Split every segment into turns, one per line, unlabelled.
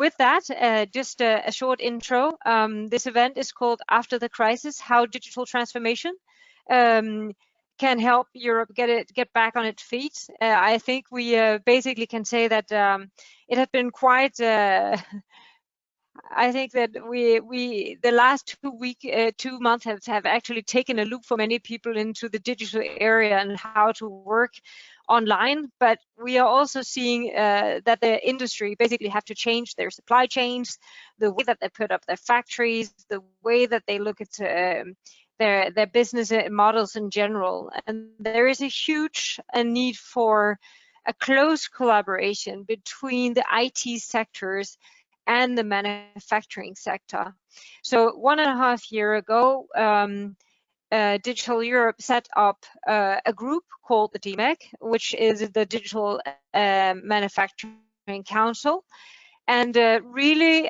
with that, just a short intro. This event is called After the Crisis: How Digital Transformation can help Europe get back on its feet. I think we basically can say that it has been quite. I think that the last 2 months have actually taken a loop for many people into the digital area and how to work online. But we are also seeing that the industry basically have to change their supply chains, the way that they put up their factories, the way that they look at their business models in general. And there is a huge need for a close collaboration between the IT sectors and the manufacturing sector. So 1.5 years ago, Digital Europe set up a group called the DMEC, which is the Digital Manufacturing Council, and really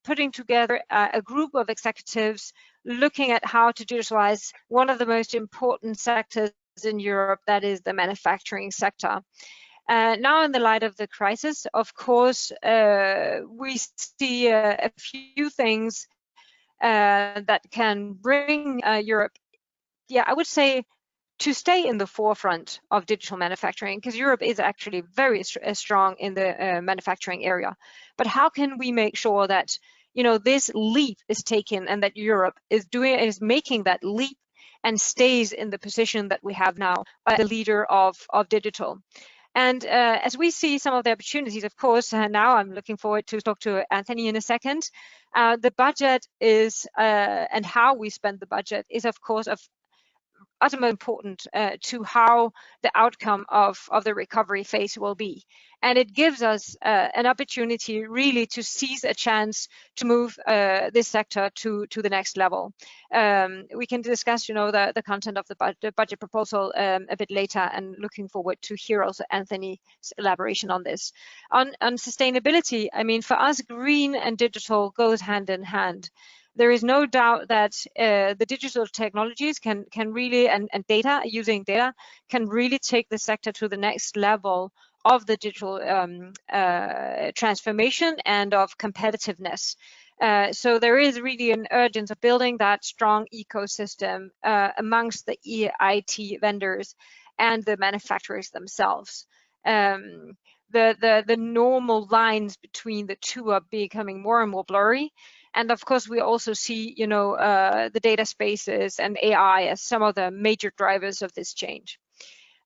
putting together a group of executives looking at how to digitalize one of the most important sectors in Europe, that is the manufacturing sector. Now, in the light of the crisis, of course, we see a few things that can bring Europe, I would say, to stay in the forefront of digital manufacturing, because Europe is actually very strong in the manufacturing area. But how can we make sure that this leap is taken and that Europe is making that leap and stays in the position that we have now as the leader of digital? And as we see some of the opportunities, of course, now I'm looking forward to talk to Anthony in a second. The budget is, and how we spend the budget is, of course, of utterly important to how the outcome of the recovery phase will be. And it gives us an opportunity really to seize a chance to move this sector to the next level. We can discuss, the content of the budget proposal a bit later, and looking forward to hear also Anthony's elaboration on this. On sustainability, I mean, for us, green and digital goes hand in hand. There is no doubt that the digital technologies can really, and data, using data, can really take the sector to the next level of the digital transformation and of competitiveness. So there is really an urgency of building that strong ecosystem amongst the IT vendors and the manufacturers themselves. The normal lines between the two are becoming more and more blurry. And of course, we also see, the data spaces and AI as some of the major drivers of this change.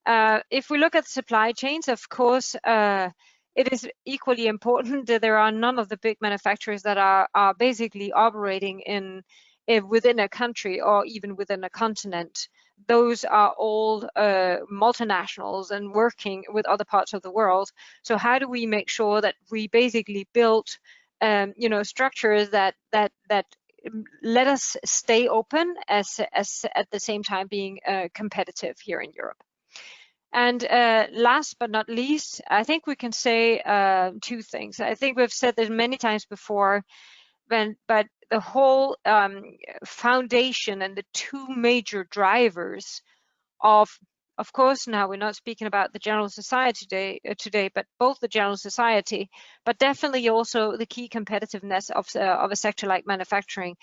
If we look at supply chains, of course, it is equally important that there are none of the big manufacturers that are basically operating within a country or even within a continent. Those are all multinationals and working with other parts of the world. So how do we make sure that we basically build structures that let us stay open as at the same time being competitive here in Europe? And last but not least, I think we can say two things. I think we've said this many times before, but the whole foundation and the two major drivers of course, now we're not speaking about the general society today, but both the general society, but definitely also the key competitiveness of a sector like manufacturing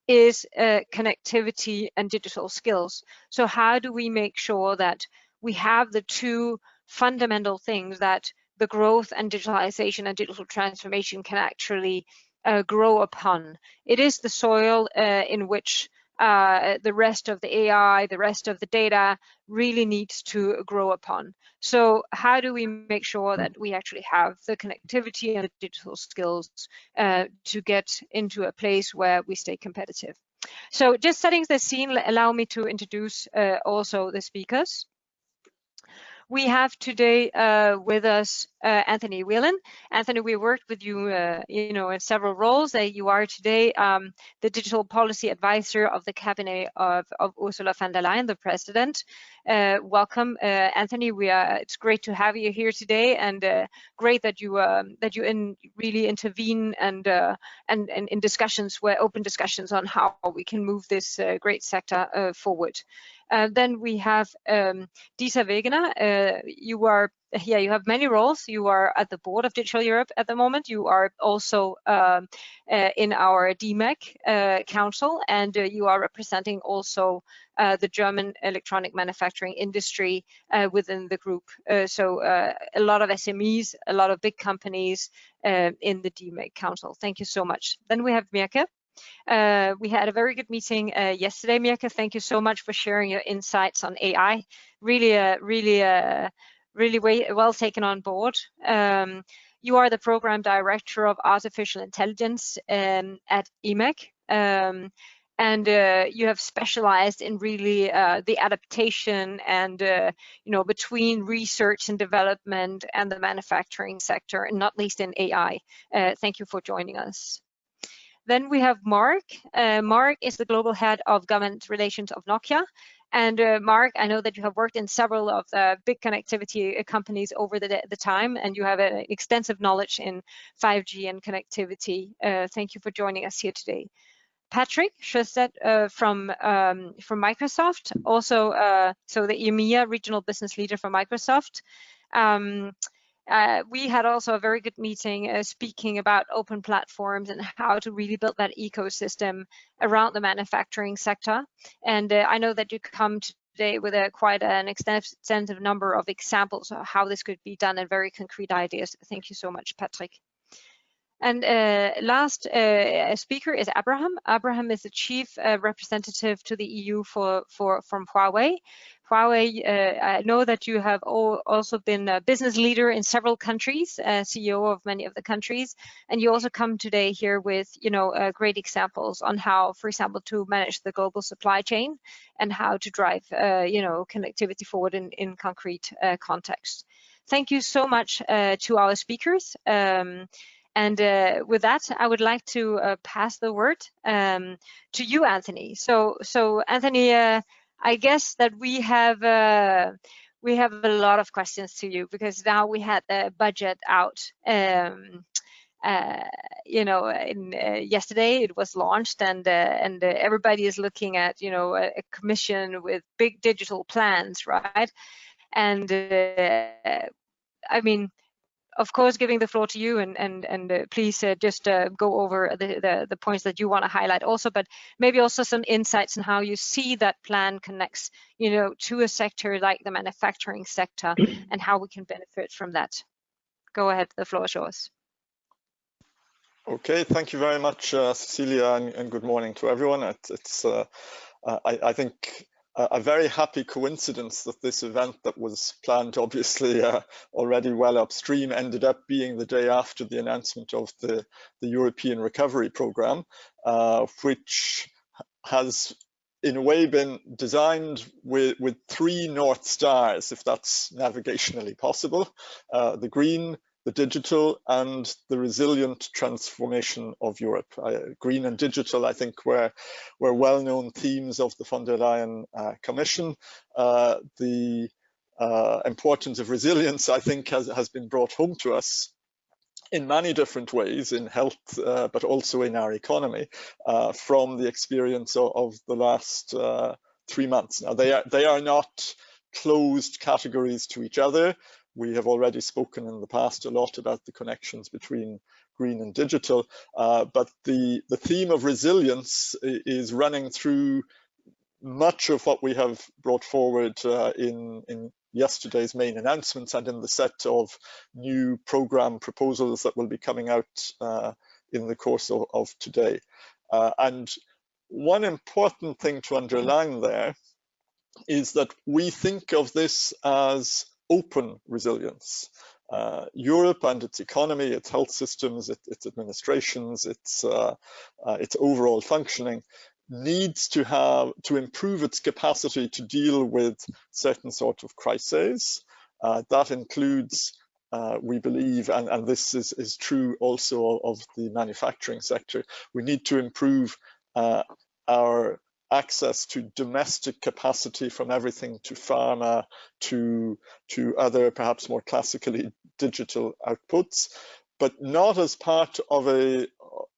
is connectivity and digital skills. So how do we make sure that we have the two fundamental things that the growth and digitalization and digital transformation can actually grow upon? It is the soil in which the rest of the AI, the rest of the data really needs to grow upon. So how do we make sure that we actually have the connectivity and the digital skills to get into a place where we stay competitive? So just setting the scene, allow me to introduce also the speakers. We have today with us Anthony Whelan. Anthony, we worked with you, in several roles. You are today the digital policy advisor of the cabinet of Ursula von der Leyen, the president. Welcome, Anthony. It's great to have you here today, and great that you really intervene and in discussions, open discussions on how we can move this great sector forward. Then we have Disa Wegener. You have many roles. You are at the board of Digital Europe at the moment. You are also in our DMEC council, and you are representing also the German electronic manufacturing industry within the group. So a lot of SMEs, a lot of big companies in the DMEC council. Thank you so much. Then we have Mirke. We had a very good meeting yesterday, Mirke. Thank you so much for sharing your insights on AI. Really well taken on board. You are the program director of artificial intelligence at EMEC. And you have specialized in really the adaptation and between research and development and the manufacturing sector, and not least in AI. Thank you for joining us. Then we have Marc. Marc is the global head of government relations of Nokia. And Marc, I know that you have worked in several of the big connectivity companies over the time, and you have an extensive knowledge in 5G and connectivity. Thank you for joining us here today. Patrik Sjöstedt from Microsoft, also so the EMEA regional business leader for Microsoft. We had also a very good meeting speaking about open platforms and how to really build that ecosystem around the manufacturing sector. And I know that you come today with quite an extensive number of examples of how this could be done and very concrete ideas. Thank you so much, Patrik. And last speaker is Abraham. Abraham is the chief representative to the EU from Huawei. Huawei, I know that you have also been a business leader in several countries, CEO of many of the countries, and you also come today here with great examples on how, for example, to manage the global supply chain and how to drive connectivity forward in concrete context. Thank you so much to our speakers. And with that, I would like to pass the word to you, Anthony. So Anthony, I guess that we have a lot of questions to you, because now we had the budget out. Yesterday it was launched, and everybody is looking at a commission with big digital plans, right? And I mean, of course, giving the floor to you, and please just go over the points that you want to highlight also, but maybe also some insights on how you see that plan connects, to a sector like the manufacturing sector and how we can benefit from that. Go ahead, the floor is yours.
Okay, thank you very much, Cecilia, and good morning to everyone. It's I think a very happy coincidence that this event that was planned obviously already well upstream ended up being the day after the announcement of the European Recovery Programme, which has in a way been designed with 3 North Stars, if that's navigationally possible: the green, the digital, and the resilient transformation of Europe. Green and digital, I think, were well-known themes of the von der Leyen Commission. The importance of resilience, I think, has been brought home to us in many different ways, in health, but also in our economy, from the experience of the last 3 months. Now, they are not closed categories to each other. We have already spoken in the past a lot about the connections between green and digital, but the theme of resilience is running through much of what we have brought forward in yesterday's main announcements and in the set of new program proposals that will be coming out in the course of today. And one important thing to underline there is that we think of this as open resilience. Europe and its economy, its health systems, its administrations, its overall functioning needs to improve its capacity to deal with certain sort of crises. That includes, we believe, and this is true also of the manufacturing sector, we need to improve our access to domestic capacity, from everything to pharma to other perhaps more classically digital outputs, but not as part of a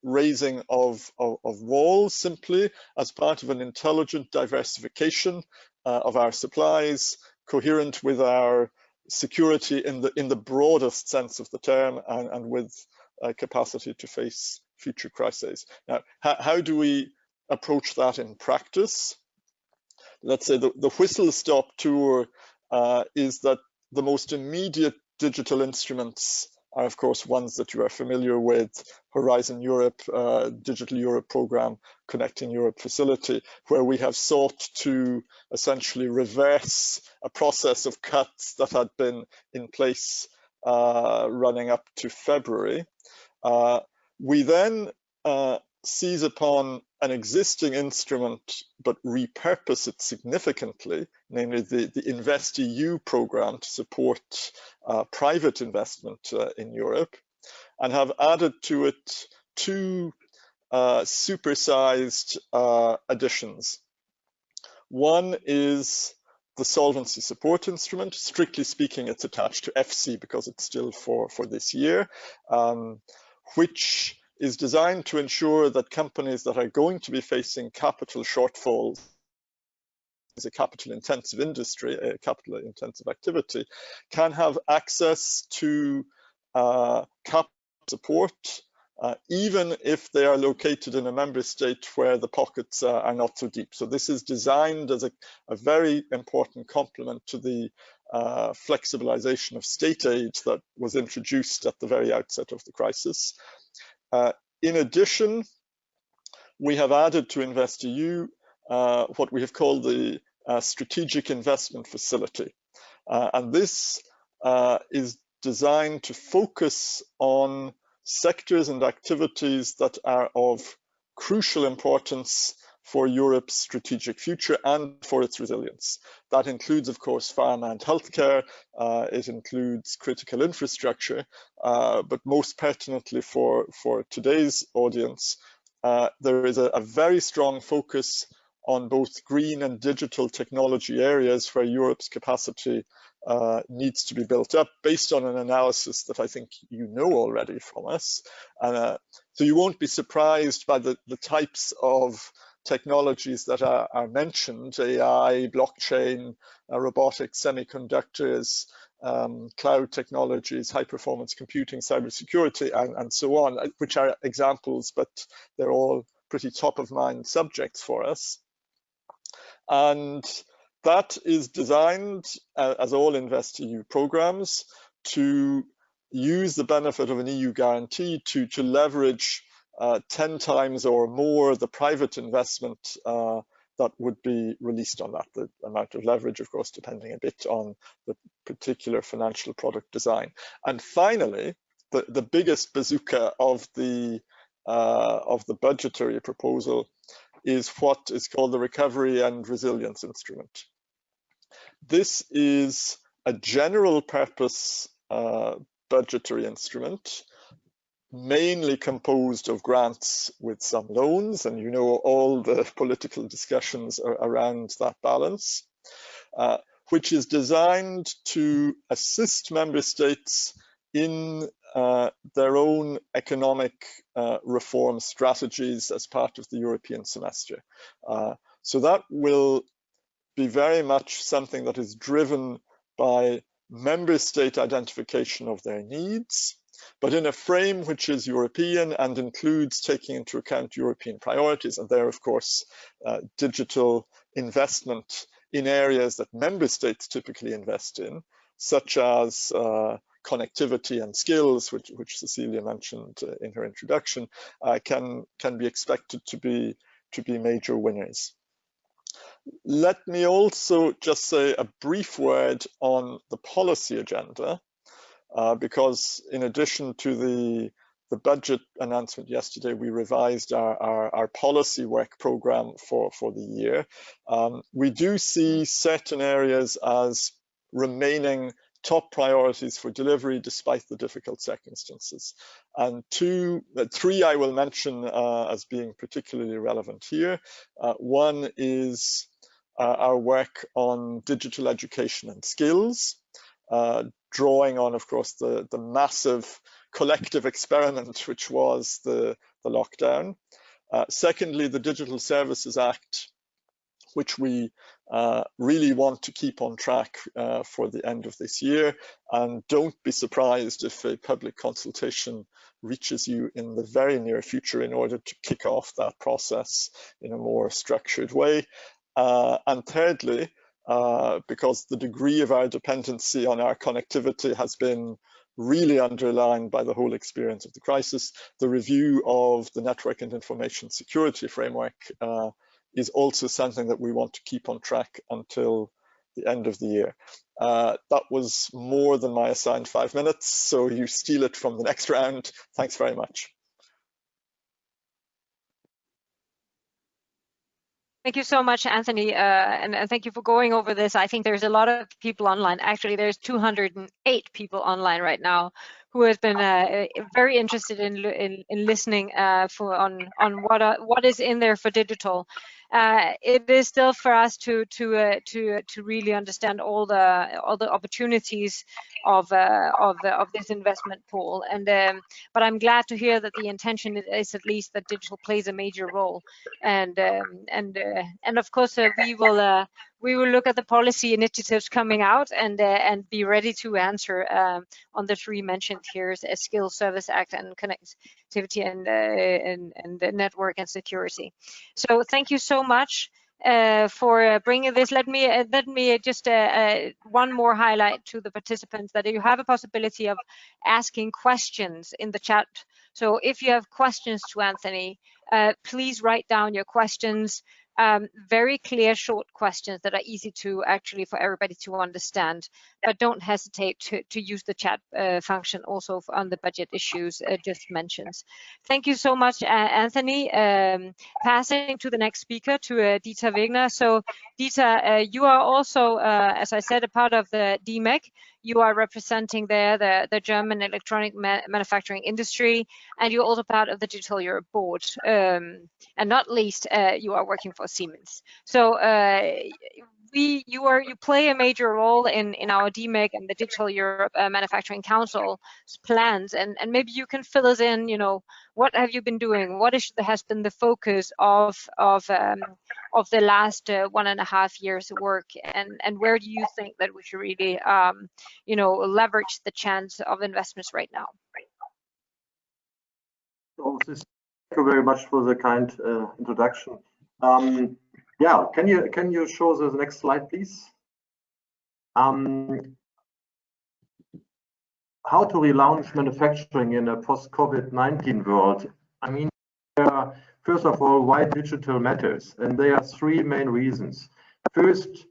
raising of walls, simply as part of an intelligent diversification of our supplies, coherent with our security in the broadest sense of the term, and with capacity to face future crises. Now, how do we approach that in practice? Let's say the whistle-stop tour is that the most immediate digital instruments are, of course, ones that you are familiar with: Horizon Europe, Digital Europe Programme, Connecting Europe Facility, where we have sought to essentially reverse a process of cuts that had been in place running up to February. We then seize upon an existing instrument but repurpose it significantly, namely the InvestEU program to support private investment in Europe, and have added to it two supersized additions. One is the Solvency Support Instrument. Strictly speaking, it's attached to FC because it's still for this year, which is designed to ensure that companies that are going to be facing capital shortfalls as a capital-intensive industry, a capital-intensive activity, can have access to capital support, even if they are located in a member state where the pockets are not so deep. So this is designed as a very important complement to the flexibilization of state aid that was introduced at the very outset of the crisis. In addition, we have added to InvestEU what we have called the Strategic Investment Facility. And this is designed to focus on sectors and activities that are of crucial importance for Europe's strategic future and for its resilience. That includes, of course, pharma and healthcare. It includes critical infrastructure, but most pertinently for today's audience, there is a very strong focus on both green and digital technology areas where Europe's capacity needs to be built up based on an analysis that I think you know already from us. So you won't be surprised by the types of technologies that are mentioned: AI, blockchain, robotics, semiconductors, cloud technologies, high-performance computing, cybersecurity, and so on, which are examples, but they're all pretty top-of-mind subjects for us. And that is designed, as all InvestEU programs, to use the benefit of an EU guarantee to leverage 10 times or more the private investment that would be released on that. The amount of leverage, of course, depending a bit on the particular financial product design. And finally, the biggest bazooka of the budgetary proposal is what is called the Recovery and Resilience Instrument. This is a general purpose budgetary instrument, mainly composed of grants with some loans, and you know all the political discussions around that balance, which is designed to assist member states in their own economic reform strategies as part of the European semester. So that will be very much something that is driven by member state identification of their needs, but in a frame which is European and includes taking into account European priorities, and there, of course, digital investment in areas that member states typically invest in, such as connectivity and skills, which Cecilia mentioned in her introduction, can be expected to be major winners. Let me also just say a brief word on the policy agenda, because in addition to the budget announcement yesterday, we revised our policy work program for the year. We do see certain areas as remaining top priorities for delivery despite the difficult circumstances. And three I will mention as being particularly relevant here. One is our work on digital education and skills, drawing on, of course, the massive collective experiment which was the lockdown. Secondly, the Digital Services Act, which we really want to keep on track for the end of this year, and don't be surprised if a public consultation reaches you in the very near future in order to kick off that process in a more structured way. And thirdly, because the degree of our dependency on our connectivity has been really underlined by the whole experience of the crisis, the review of the Network and Information Security Framework is also something that we want to keep on track until the end of the year. That was more than my assigned 5 minutes, so you steal it from the next round. Thanks very much.
Thank you so much, Anthony, and thank you for going over this. I think there's a lot of people online. Actually, there's 208 people online right now who has been very interested in listening on what is in there for digital. It is still for us to really understand all the opportunities of this investment pool, and but I'm glad to hear that the intention is at least that digital plays a major role, and of course we will look at the policy initiatives coming out and be ready to answer on the three mentioned here: a Skills Service Act and connectivity and the network and security. So thank you so much for bringing this. Let me just one more highlight to the participants that you have a possibility of asking questions in the chat. So if you have questions to Anthony, please write down your questions. Very clear, short questions that are easy to actually for everybody to understand, but don't hesitate to use the chat function also on the budget issues just mentioned. Thank you so much, Anthony. Passing to the next speaker, to Dieter Wegner. So Dieter, you are also, as I said, a part of the DMEC. You are representing there the German electronic manufacturing industry, and you're also part of the Digital Europe board. And not least, you are working for Siemens. So you play a major role in our DMEC and the Digital Europe Manufacturing Council's plans, and maybe you can fill us in. You know, what have you been doing? What has been the focus of the last 1.5 years of work, and where do you think that we should really leverage the chance of investments right now?
So, thank you very much for the kind introduction. Yeah, can you show the next slide, please? How to relaunch manufacturing in a post-COVID-19 world? I mean, first of all, why digital matters, and there are three main reasons. First,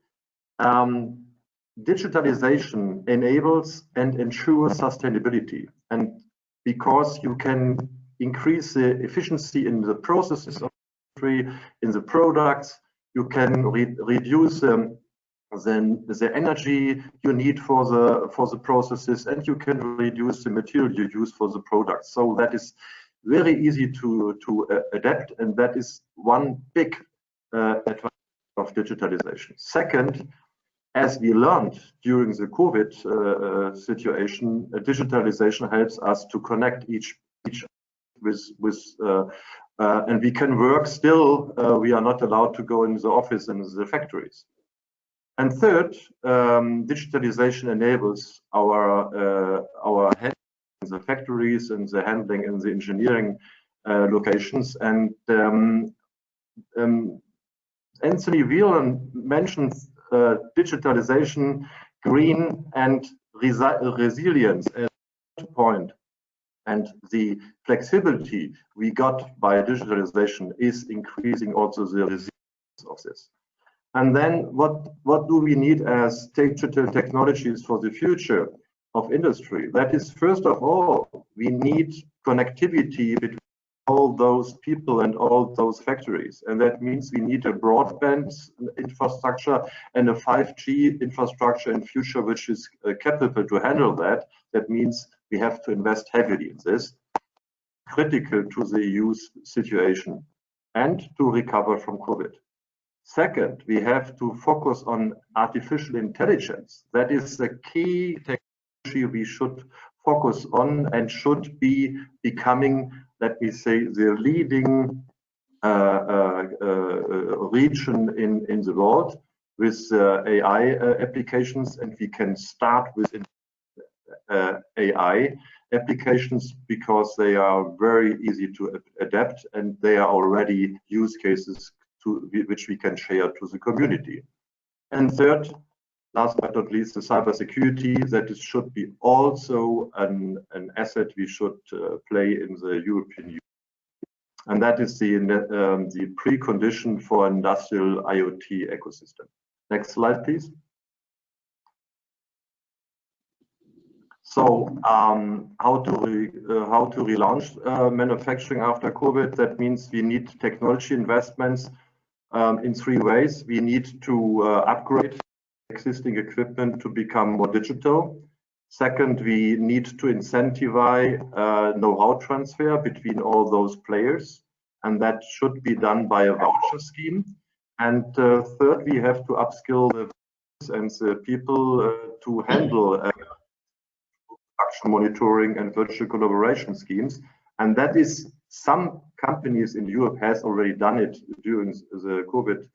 digitalization enables and ensures sustainability, and because you can increase the efficiency in the processes of the industry, in the products, you can reduce the energy you need for the processes, and you can reduce the material you use for the products. So that is very easy to adapt, and that is one big advantage of digitalization. Second, as we learned during the COVID situation, digitalization helps us to connect each and we can work still. We are not allowed to go in the office and the factories. And third, digitalization enables our handling in the factories and the handling in the engineering locations. And Anthony Whelan mentioned digitalization, green and resilience as a point. And the flexibility we got by digitalization is increasing also the resilience of this. And then what do we need as digital technologies for the future of industry? That is, first of all, we need connectivity between all those people and all those factories. And that means we need a broadband infrastructure and a 5G infrastructure in future, which is capable to handle that. That means we have to invest heavily in this, critical to the EU's situation and to recover from COVID. Second, we have to focus on artificial intelligence. That is the key technology we should focus on and should be becoming, let me say, the leading region in the world. with AI applications, and we can start with AI applications because they are very easy to adapt, and they are already use cases which we can share to the community. And third, last but not least, the cybersecurity, that should be also an asset we should play in the European Union. And that is the precondition for industrial IoT ecosystem. Next slide, please. So how to relaunch manufacturing after COVID? That means we need technology investments in 3 ways. We need to upgrade existing equipment to become more digital. Second, we need to incentivize know-how transfer between all those players, and that should be done by a voucher scheme. And third, we have to upskill the people to handle production monitoring and virtual collaboration schemes. And that is, some companies in Europe has already done it during the COVID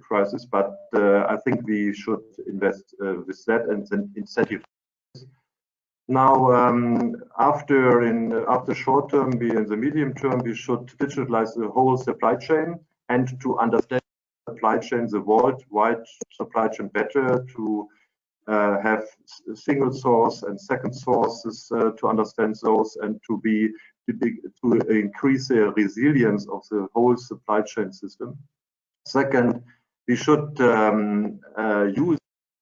crisis, but I think we should invest with that and then incentive. Now, after short term, in the medium term, we should digitalize the whole supply chain, and to understand supply chain, the worldwide supply chain better, to have single source and second sources to understand those, and to increase the resilience of the whole supply chain system. Second, we should use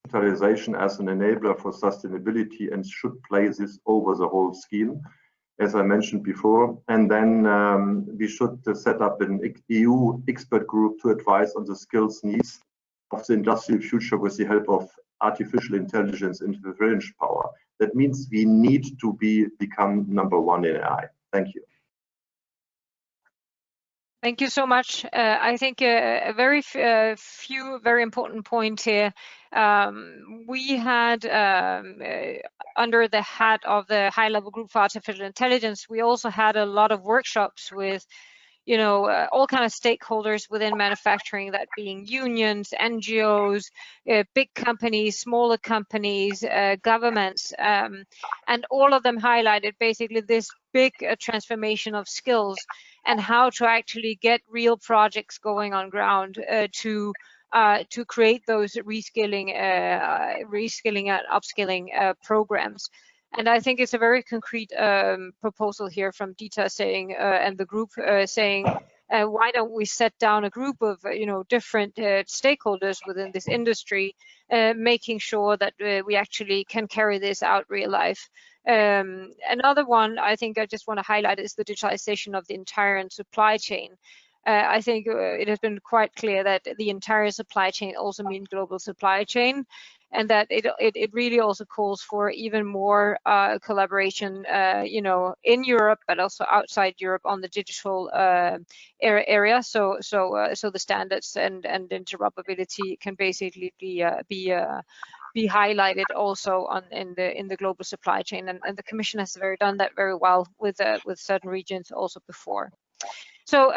digitalization as an enabler for sustainability and should play this over the whole scheme, as I mentioned before. And then we should set up an EU expert group to advise on the skills needs of the industrial future with the help of artificial intelligence and inference power. That means we need to become #1 in AI. Thank you.
Thank you so much. I think a very few very important points here. We had, under the hat of the high-level group for artificial intelligence, we also had a lot of workshops with, you know, all kind of stakeholders within manufacturing, that being unions, NGOs, big companies, smaller companies, governments, and all of them highlighted basically this big transformation of skills and how to actually get real projects going on ground to create those reskilling and upskilling programs. And I think it's a very concrete proposal here from Dieter saying, and the group saying, why don't we set down a group of different stakeholders within this industry, making sure that we actually can carry this out real life. Another one I think I just want to highlight is the digitalization of the entire supply chain. I think it has been quite clear that the entire supply chain also means global supply chain, and that it really also calls for even more collaboration, in Europe, but also outside Europe on the digital area. So the standards and interoperability can basically be highlighted also in the global supply chain, and the Commission has done that very well with certain regions also before. So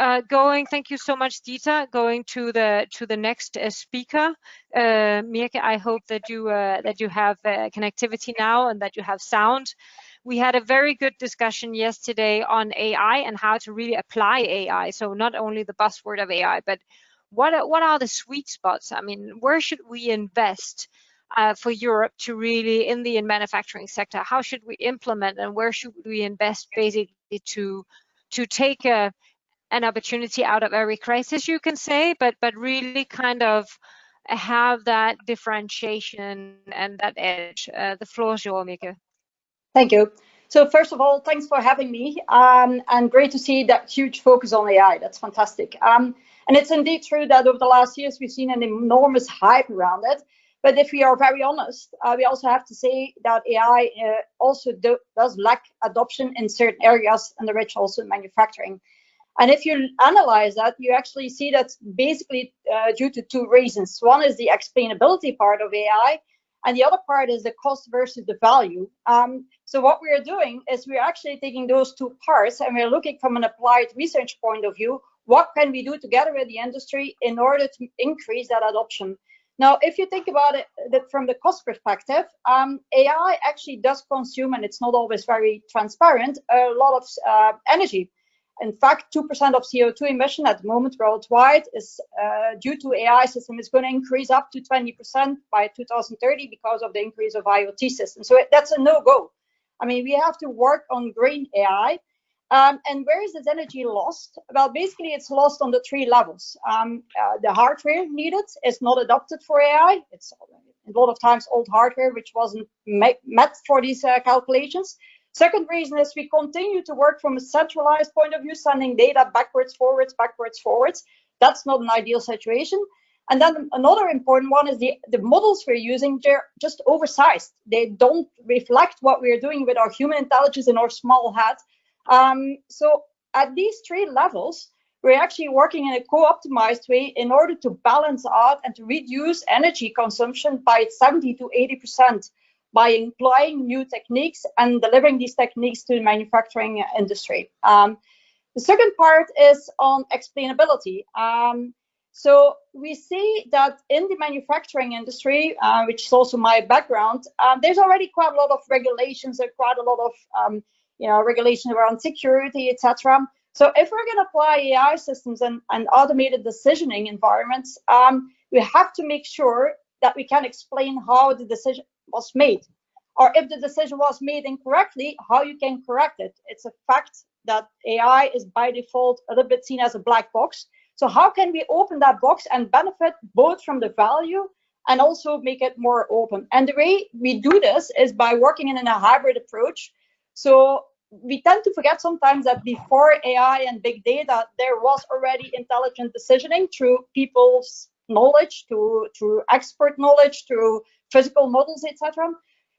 thank you so much, Dieter. Going to the next speaker, Mirke. I hope that you have connectivity now and that you have sound. We had a very good discussion yesterday on AI and how to really apply AI. So not only the buzzword of AI, but what are the sweet spots? I mean, where should we invest for Europe to really in the manufacturing sector? How should we implement, and where should we invest basically to take an opportunity out of every crisis, you can say, but really kind of have that differentiation and that edge. The floor is yours, Mirke.
Thank you. So first of all, thanks for having me, and great to see that huge focus on AI. That's fantastic. And it's indeed true that over the last years we've seen an enormous hype around it. But if we are very honest, we also have to say that AI also does lack adoption in certain areas, and the rich also in manufacturing. And if you analyze that, you actually see that's basically due to 2 reasons. One is the explainability part of AI, and the other part is the cost versus the value. So what we are doing is we're actually taking those 2 parts, and we're looking from an applied research point of view, what can we do together with the industry in order to increase that adoption? Now, if you think about it from the cost perspective, AI actually does consume, and it's not always very transparent, a lot of energy. In fact, 2% of CO2 emission at the moment worldwide is due to AI system is going to increase up to 20% by 2030 because of the increase of IoT systems. So that's a no-go. I mean, we have to work on green AI. And where is this energy lost? Well, basically, it's lost on the 3 levels. The hardware needed is not adapted for AI. It's a lot of times old hardware, which wasn't met for these calculations. Second reason is we continue to work from a centralized point of view, sending data backwards, forwards, backwards, forwards. That's not an ideal situation. And then another important one is the models we're using, they're just oversized. They don't reflect what we're doing with our human intelligence in our small head. So at these 3 levels, we're actually working in a co-optimized way in order to balance out and to reduce energy consumption by 70 to 80% by employing new techniques and delivering these techniques to the manufacturing industry. The second part is on explainability. So we see that in the manufacturing industry, which is also my background, there's already quite a lot of regulations and quite a lot of regulations around security, etc. So if we're going to apply AI systems and automated decisioning environments, we have to make sure that we can explain how the decision was made, or if the decision was made incorrectly, how you can correct it. It's a fact that AI is by default a little bit seen as a black box. So how can we open that box and benefit both from the value and also make it more open? And the way we do this is by working in a hybrid approach. So we tend to forget sometimes that before AI and big data, there was already intelligent decisioning through people's knowledge, through expert knowledge, through physical models, etc.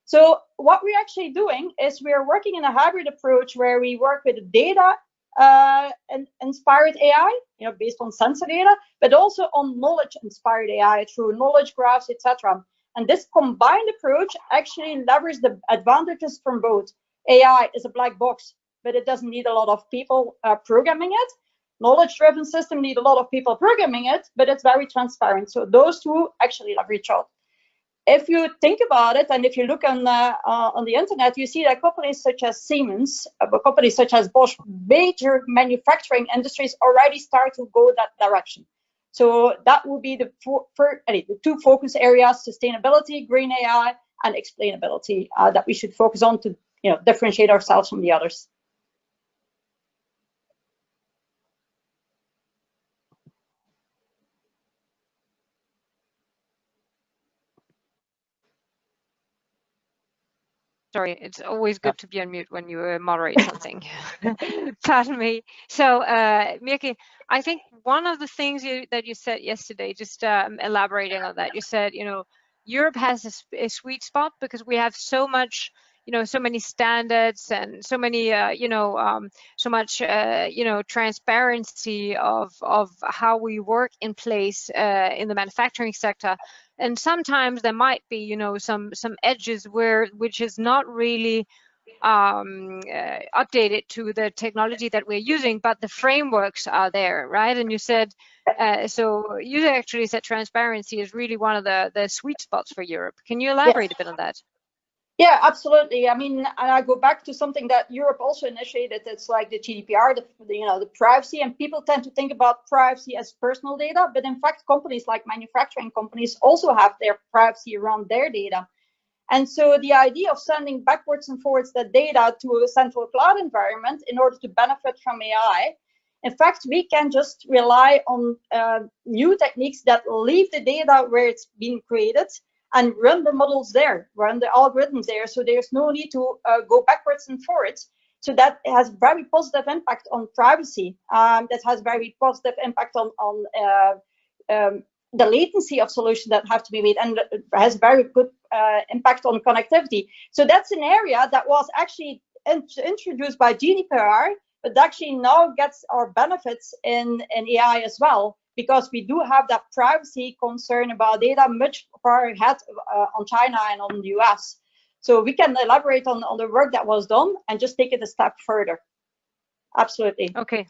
So what we're actually doing is we're working in a hybrid approach where we work with data and inspired AI, based on sensor data, but also on knowledge inspired AI through knowledge graphs, etc. And this combined approach actually leverages the advantages from both. AI is a black box, but it doesn't need a lot of people programming it. Knowledge-driven system need a lot of people programming it, but it's very transparent. So those two actually leverage out. If you think about it, and if you look on the internet, you see that companies such as Siemens, companies such as Bosch, major manufacturing industries already start to go that direction. So that will be the 2 focus areas: sustainability, green AI, and explainability that we should focus on to differentiate ourselves from the others.
Sorry, it's always good to be on mute when you moderate something. Pardon me. So, Mirke, I think one of the things that you said yesterday, just elaborating on that, you said, Europe has a sweet spot because we have so much, so many standards and so many, so much, transparency of how we work in place in the manufacturing sector. And sometimes there might be, some edges which is not really updated to the technology that we're using, but the frameworks are there, right? And you said, so you actually said transparency is really one of the sweet spots for Europe. Can you elaborate a bit on that?
Yeah, absolutely. I mean, and I go back to something that Europe also initiated. It's like the GDPR, the privacy, and people tend to think about privacy as personal data, but in fact, companies like manufacturing companies also have their privacy around their data. And so the idea of sending backwards and forwards that data to a central cloud environment in order to benefit from AI, in fact, we can just rely on new techniques that leave the data where it's been created and run the models there, run the algorithms there. So there's no need to go backwards and forwards. So that has very positive impact on privacy. That has very positive impact on the latency of solutions that have to be made, and has very good impact on connectivity. So that's an area that was actually introduced by GDPR, but actually now gets our benefits in AI as well, because we do have that privacy concern about data much far ahead on China and on the US. So we can elaborate on the work that was done and just take it a step further. Absolutely.
Okay.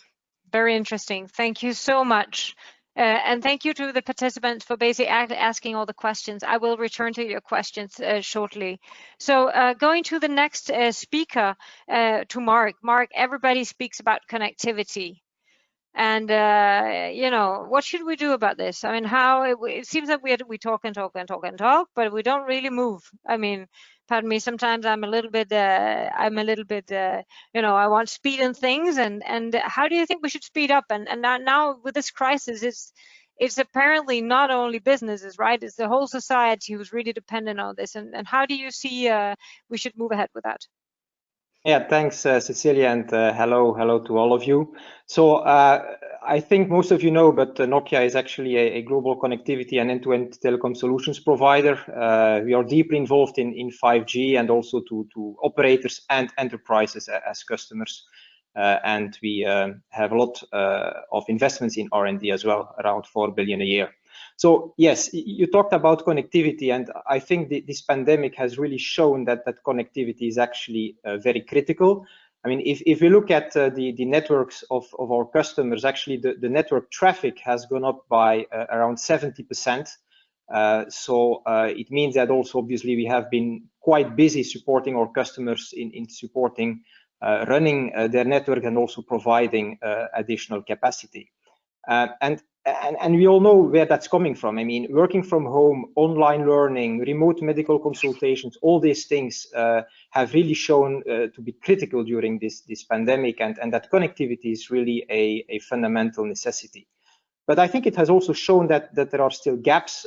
Very interesting. Thank you so much. And thank you to the participants for basically asking all the questions. I will return to your questions shortly. So going to the next speaker, to Marc. Marc, everybody speaks about connectivity. And, you know, what should we do about this? I mean, it seems that we talk and talk and talk and talk, but we don't really move. I mean, pardon me, sometimes I'm a little bit, you know, I want speed in things. And how do you think we should speed up? And now with this crisis, it's apparently not only businesses, right? It's the whole society who's really dependent on this. And how do you see we should move ahead with that?
Yeah, thanks, Cecilia, and hello to all of you. So I think most of you know, but Nokia is actually a global connectivity and end-to-end telecom solutions provider. We are deeply involved in 5G and also to operators and enterprises as customers. And we have a lot of investments in R&D as well, around 4 billion a year. So yes, you talked about connectivity, and I think this pandemic has really shown that connectivity is actually very critical. I mean, if we look at the networks of our customers, actually the network traffic has gone up by around 70%. So it means that also obviously we have been quite busy supporting our customers in supporting running their network and also providing additional capacity. And we all know where that's coming from. I mean, working from home, online learning, remote medical consultations, all these things have really shown to be critical during this pandemic, and that connectivity is really a fundamental necessity. But I think it has also shown that there are still gaps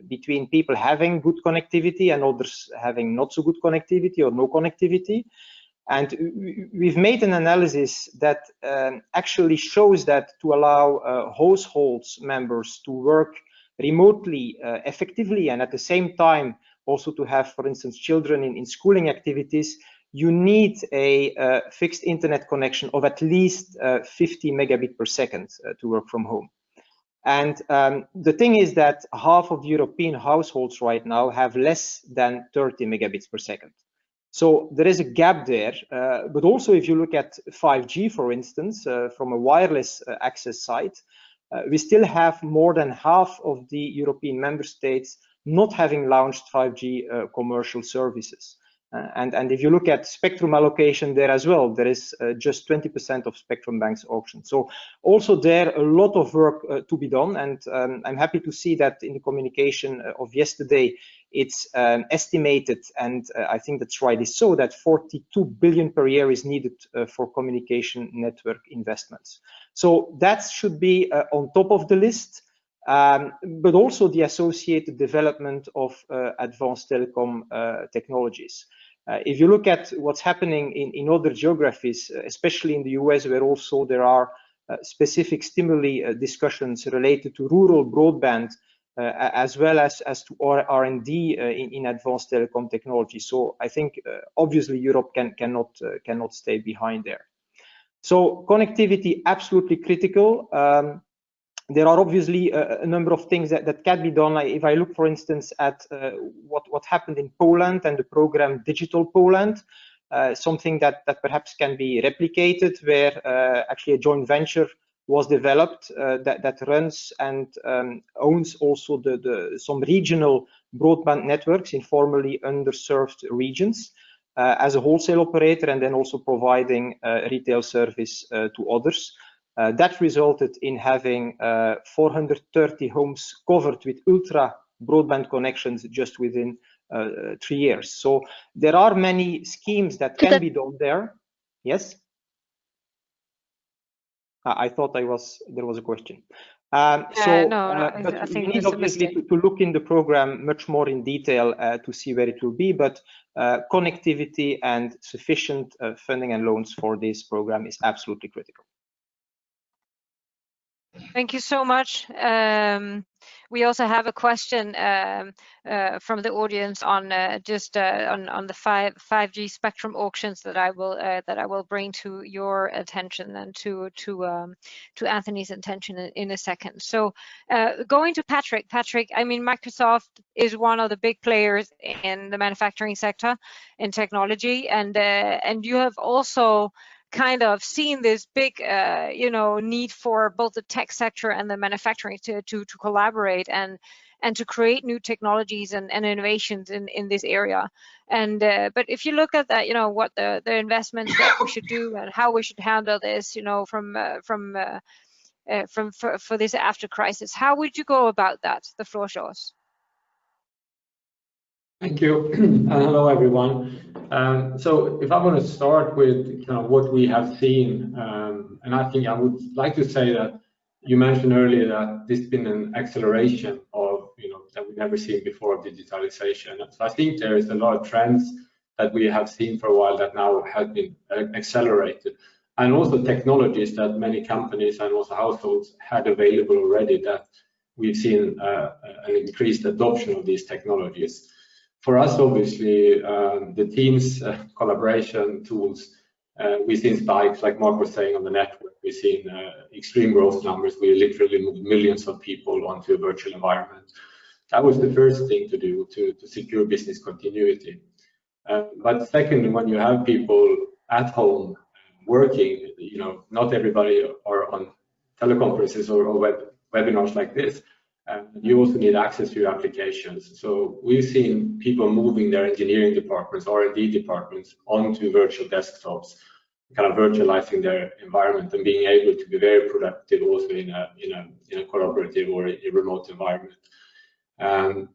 between people having good connectivity and others having not so good connectivity or no connectivity. And we've made an analysis that actually shows that to allow households members to work remotely effectively, and at the same time also to have, for instance, children in schooling activities, you need a fixed internet connection of at least 50 megabit per second to work from home. And the thing is that half of European households right now have less than 30 megabits per second. So there is a gap there, but also if you look at 5G, for instance, from a wireless access side, we still have more than half of the European member states not having launched 5G commercial services. And if you look at spectrum allocation there as well, there is just 20% of spectrum banks auctioned. So also there, a lot of work to be done. And I'm happy to see that in the communication of yesterday, it's estimated, and I think that's rightly so, that 42 billion per year is needed for communication network investments. So that should be on top of the list. But also the associated development of advanced telecom technologies. If you look at what's happening in other geographies, especially in the US, where also there are specific stimuli discussions related to rural broadband, as well as to R&D in advanced telecom technology. So I think obviously Europe cannot stay behind there. So connectivity absolutely critical. There are obviously a number of things that can be done. If I look, for instance, at what happened in Poland and the program Digital Poland, something that perhaps can be replicated, where actually a joint venture was developed that runs and owns also some regional broadband networks in formerly underserved regions as a wholesale operator, and then also providing retail service to others. That resulted in having 430 homes covered with ultra broadband connections just within 3 years. So there are many schemes that can be done there. Yes? I thought there was a question.
I
But
think
we need obviously to look in the program much more in detail to see where it will be, but connectivity and sufficient funding and loans for this program is absolutely critical.
Thank you so much. We also have a question from the audience on on the 5G spectrum auctions that I will bring to your attention and to Anthony's attention in a second. So going to Patrik. Patrik, I mean, Microsoft is one of the big players in the manufacturing sector in technology, and you have also kind of seen this big, you know, need for both the tech sector and the manufacturing to collaborate and to create new technologies and innovations in this area. And but if you look at that, you know, what the investments that we should do and how we should handle this, you know, for this after crisis, how would you go about that? The floor is yours.
Thank you, and hello everyone. So if I want to start with kind of what we have seen, and I think I would like to say that you mentioned earlier that there's been an acceleration of, you know, that we've never seen before of digitalization. So I think there is a lot of trends that we have seen for a while that now have been accelerated, and also technologies that many companies and also households had available already, that we've seen an increased adoption of these technologies. For us, obviously, the Teams collaboration tools, we've seen spikes, like Marc was saying, on the network. We've seen extreme growth numbers. We literally moved millions of people onto a virtual environment. That was the first thing to do to secure business continuity. But second, when you have people at home working, you know, not everybody are on teleconferences or webinars like this. You also need access to your applications. So we've seen people moving their engineering departments, R&D departments, onto virtual desktops, kind of virtualizing their environment and being able to be very productive also in a collaborative or a remote environment. And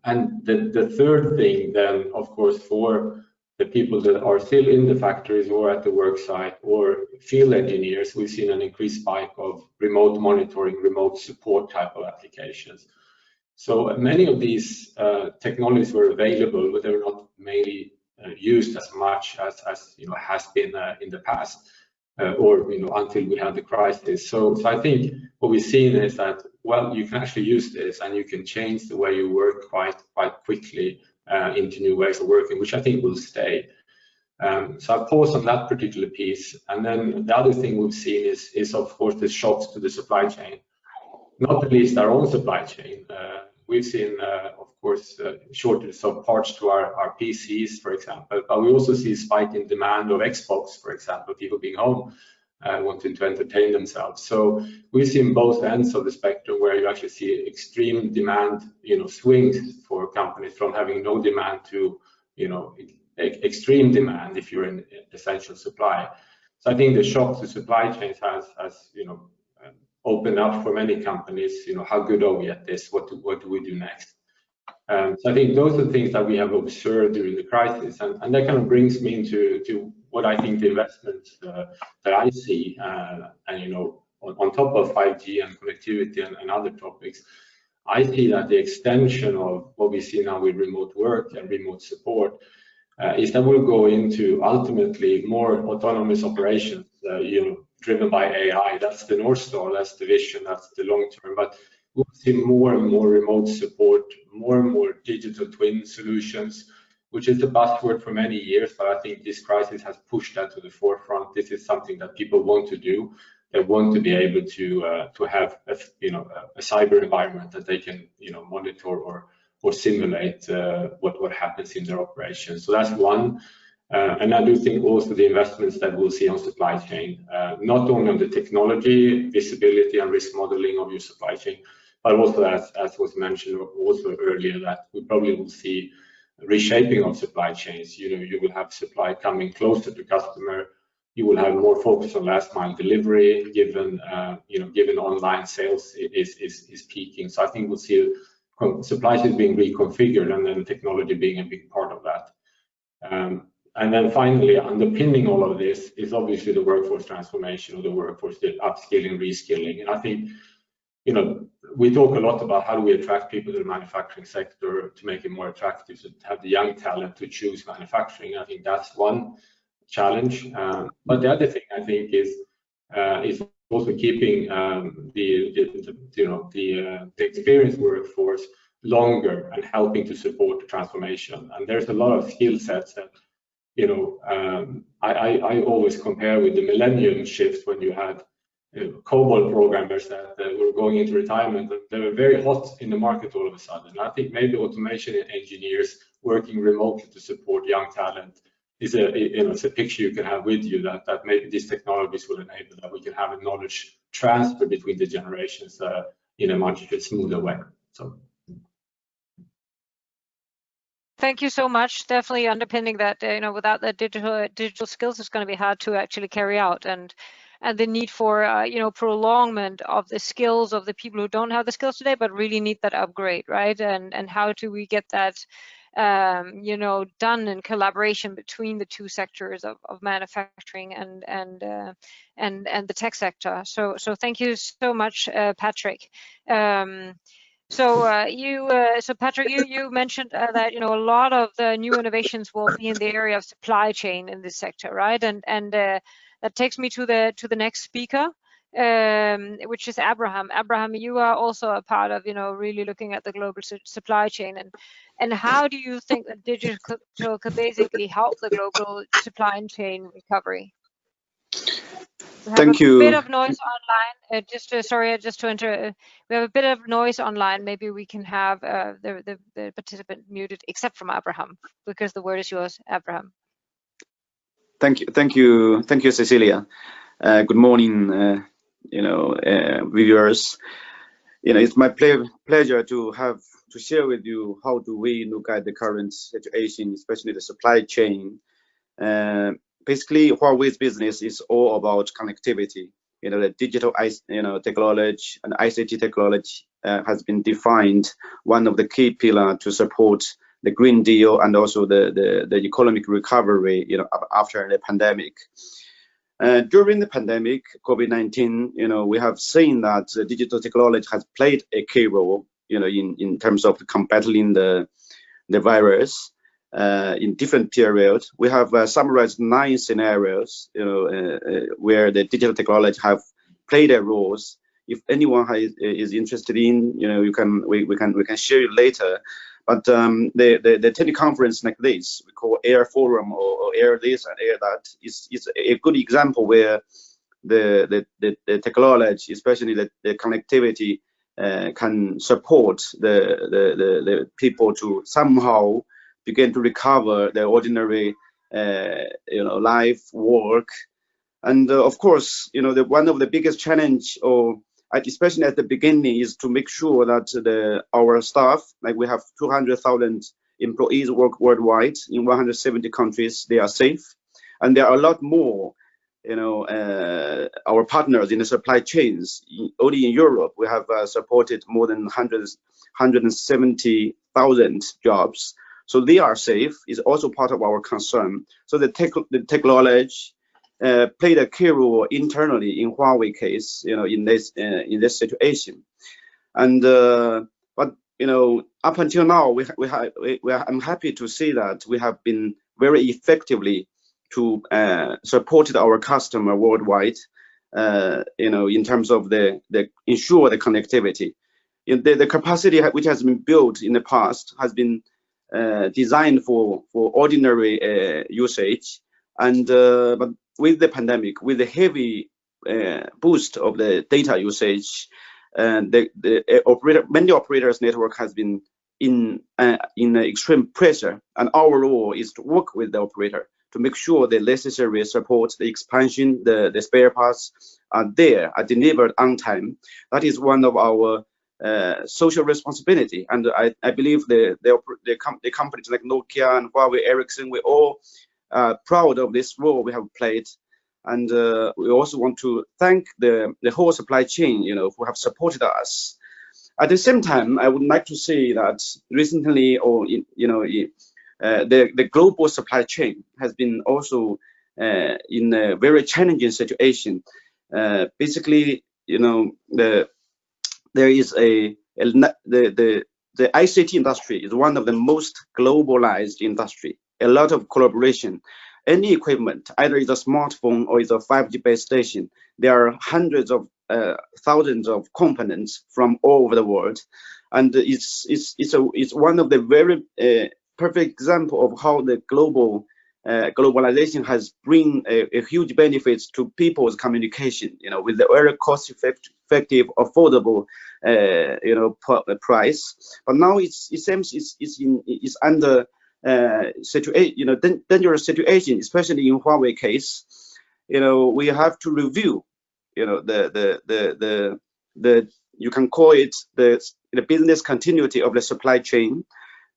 the third thing then, of course, for the people that are still in the factories or at the work site or field engineers, we've seen an increased spike of remote monitoring, remote support type of applications. So many of these technologies were available, but they were not mainly used as much as you know, has been in the past, or you know, until we had the crisis. So I think what we've seen is that, well, you can actually use this and you can change the way you work quite quickly into new ways of working, which I think will stay. So I pause on that particular piece. And then the other thing we've seen is of course the shocks to the supply chain, not at least our own supply chain. We've seen, of course, shortages of parts to our PCs, for example, but we also see a spike in demand of Xbox, for example, people being home wanting to entertain themselves. So we've seen both ends of the spectrum where you actually see extreme demand, you know, swings for companies from having no demand to, you know, extreme demand if you're in essential supply. So I think the shock to supply chains has you know, opened up for many companies, you know, how good are we at this? What do we do next? So I think those are the things that we have observed during the crisis, and that kind of brings me into what I think the investments that I see, and you know, on top of 5G and connectivity and other topics, I see that the extension of what we see now with remote work and remote support is that we'll go into ultimately more autonomous operations, you know, driven by AI. That's the North Star, that's the vision, that's the long term. But we'll see more and more remote support, more and more digital twin solutions, which is the buzzword for many years, but I think this crisis has pushed that to the forefront. This is something that people want to do. They want to be able to have a, you know, a cyber environment that they can, you know, monitor or simulate what happens in their operations. So that's one. And I do think also the investments that we'll see on supply chain, not only on the technology, visibility and risk modeling of your supply chain, but also as was mentioned also earlier, that we probably will see reshaping of supply chains. You know, you will have supply coming closer to customer. You will have more focus on last mile delivery, given you know, given online sales is peaking. So I think we'll see supply chains being reconfigured, and then technology being a big part of that. And then finally, underpinning all of this is obviously the workforce transformation, or the workforce upskilling, reskilling. And I think, you know, we talk a lot about how do we attract people to the manufacturing sector to make it more attractive, to have the young talent to choose manufacturing. I think that's one challenge. But the other thing I think is also keeping the experienced workforce longer and helping to support the transformation. And there's a lot of skill sets that, you know, I always compare with the millennium shift, when you had COBOL programmers that were going into retirement. They were very hot in the market all of a sudden. I think maybe automation engineers working remotely to support young talent it's a picture you can have with you that maybe these technologies will enable that we can have a knowledge transfer between the generations in a much smoother way. So.
Thank you so much. Definitely underpinning that, without the digital skills, it's going to be hard to actually carry out, and the need for, prolongment of the skills of the people who don't have the skills today, but really need that upgrade, right? And how do we get that, done in collaboration between the two sectors of manufacturing and the tech sector. So thank you so much, Patrik. So Patrik, you mentioned that a lot of the new innovations will be in the area of supply chain in this sector, right? And that takes me to the next speaker, which is Abraham. Abraham, you are also a part of really looking at the global supply chain, and how do you think that digital could basically help the global supply chain recovery?
Thank you.
We have a bit of noise online. Just to enter. We have a bit of noise online. Maybe we can have the participant muted, except from Abraham, because the word is yours, Abraham.
Thank you, Cecilia. Good morning, viewers. It's my pleasure to share with you how do we look at the current situation, especially the supply chain. Basically, Huawei's business is all about connectivity. The digital technology and ICT technology has been defined one of the key pillars to support the Green Deal and also the economic recovery, after the pandemic. During the pandemic, COVID-19, we have seen that digital technology has played a key role, in terms of combating the virus. In different periods, we have summarized 9 scenarios, where the digital technology have played their roles. If anyone is interested in, we can share it later. But the teleconference like this, we call Air Forum or Air this and Air that, is a good example where the technology, especially the connectivity, can support the people to somehow begin to recover their ordinary life, work. And of course, one of the biggest challenge, or especially at the beginning, is to make sure that our staff, like we have 200,000 employees work worldwide in 170 countries, they are safe. And there are a lot more, our partners in the supply chains. Only in Europe, we have supported more than 170,000 jobs. So they are safe, is also part of our concern. So the technology played a key role internally in Huawei case, in this situation. And but up until now, I'm happy to see that we have been very effectively to support our customer worldwide, in terms of the ensure the connectivity. The capacity which has been built in the past has been designed for ordinary usage, and but with the pandemic, with the heavy boost of the data usage, many operators network has been in extreme pressure, and our role is to work with the operator to make sure the necessary support, the expansion, the spare parts are delivered on time. That is one of our social responsibility, and I believe the companies like Nokia and Huawei, Ericsson, we're all proud of this role we have played, and we also want to thank the whole supply chain, who have supported us. At the same time, I would like to say that recently, the global supply chain has been also in a very challenging situation. Basically, there is the ICT industry is one of the most globalized industry. A lot of collaboration. Any equipment, either it's a smartphone or it's a 5G base station, there are hundreds of thousands of components from all over the world, and it's one of the very perfect example of how the globalization has bring a huge benefits to people's communication, with the very cost effective, affordable, price. But now it seems it's under dangerous situation, especially in Huawei case, we have to review, the you can call it the business continuity of the supply chain,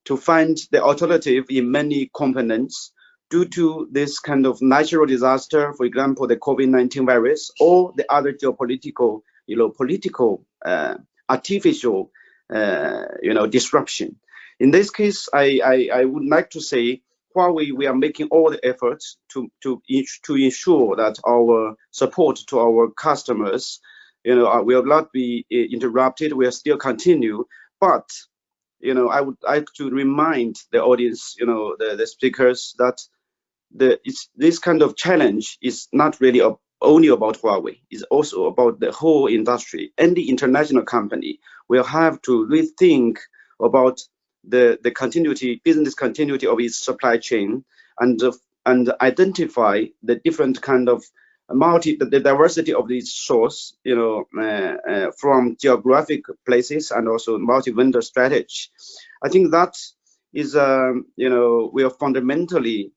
to find the alternative in many components due to this kind of natural disaster, for example, the COVID-19 virus, or the other geopolitical, artificial, disruption. In this case, I would like to say, Huawei, we are making all the efforts to ensure that our support to our customers, will not be interrupted. We will still continue, but I would like to remind the audience, the speakers, that this kind of challenge is not really only about Huawei. It's also about the whole industry, and the international company will have to rethink about the continuity, business continuity of its supply chain, and identify the different kind of the diversity of this source, from geographic places, and also multi-vendor strategy. I think that is, will fundamentally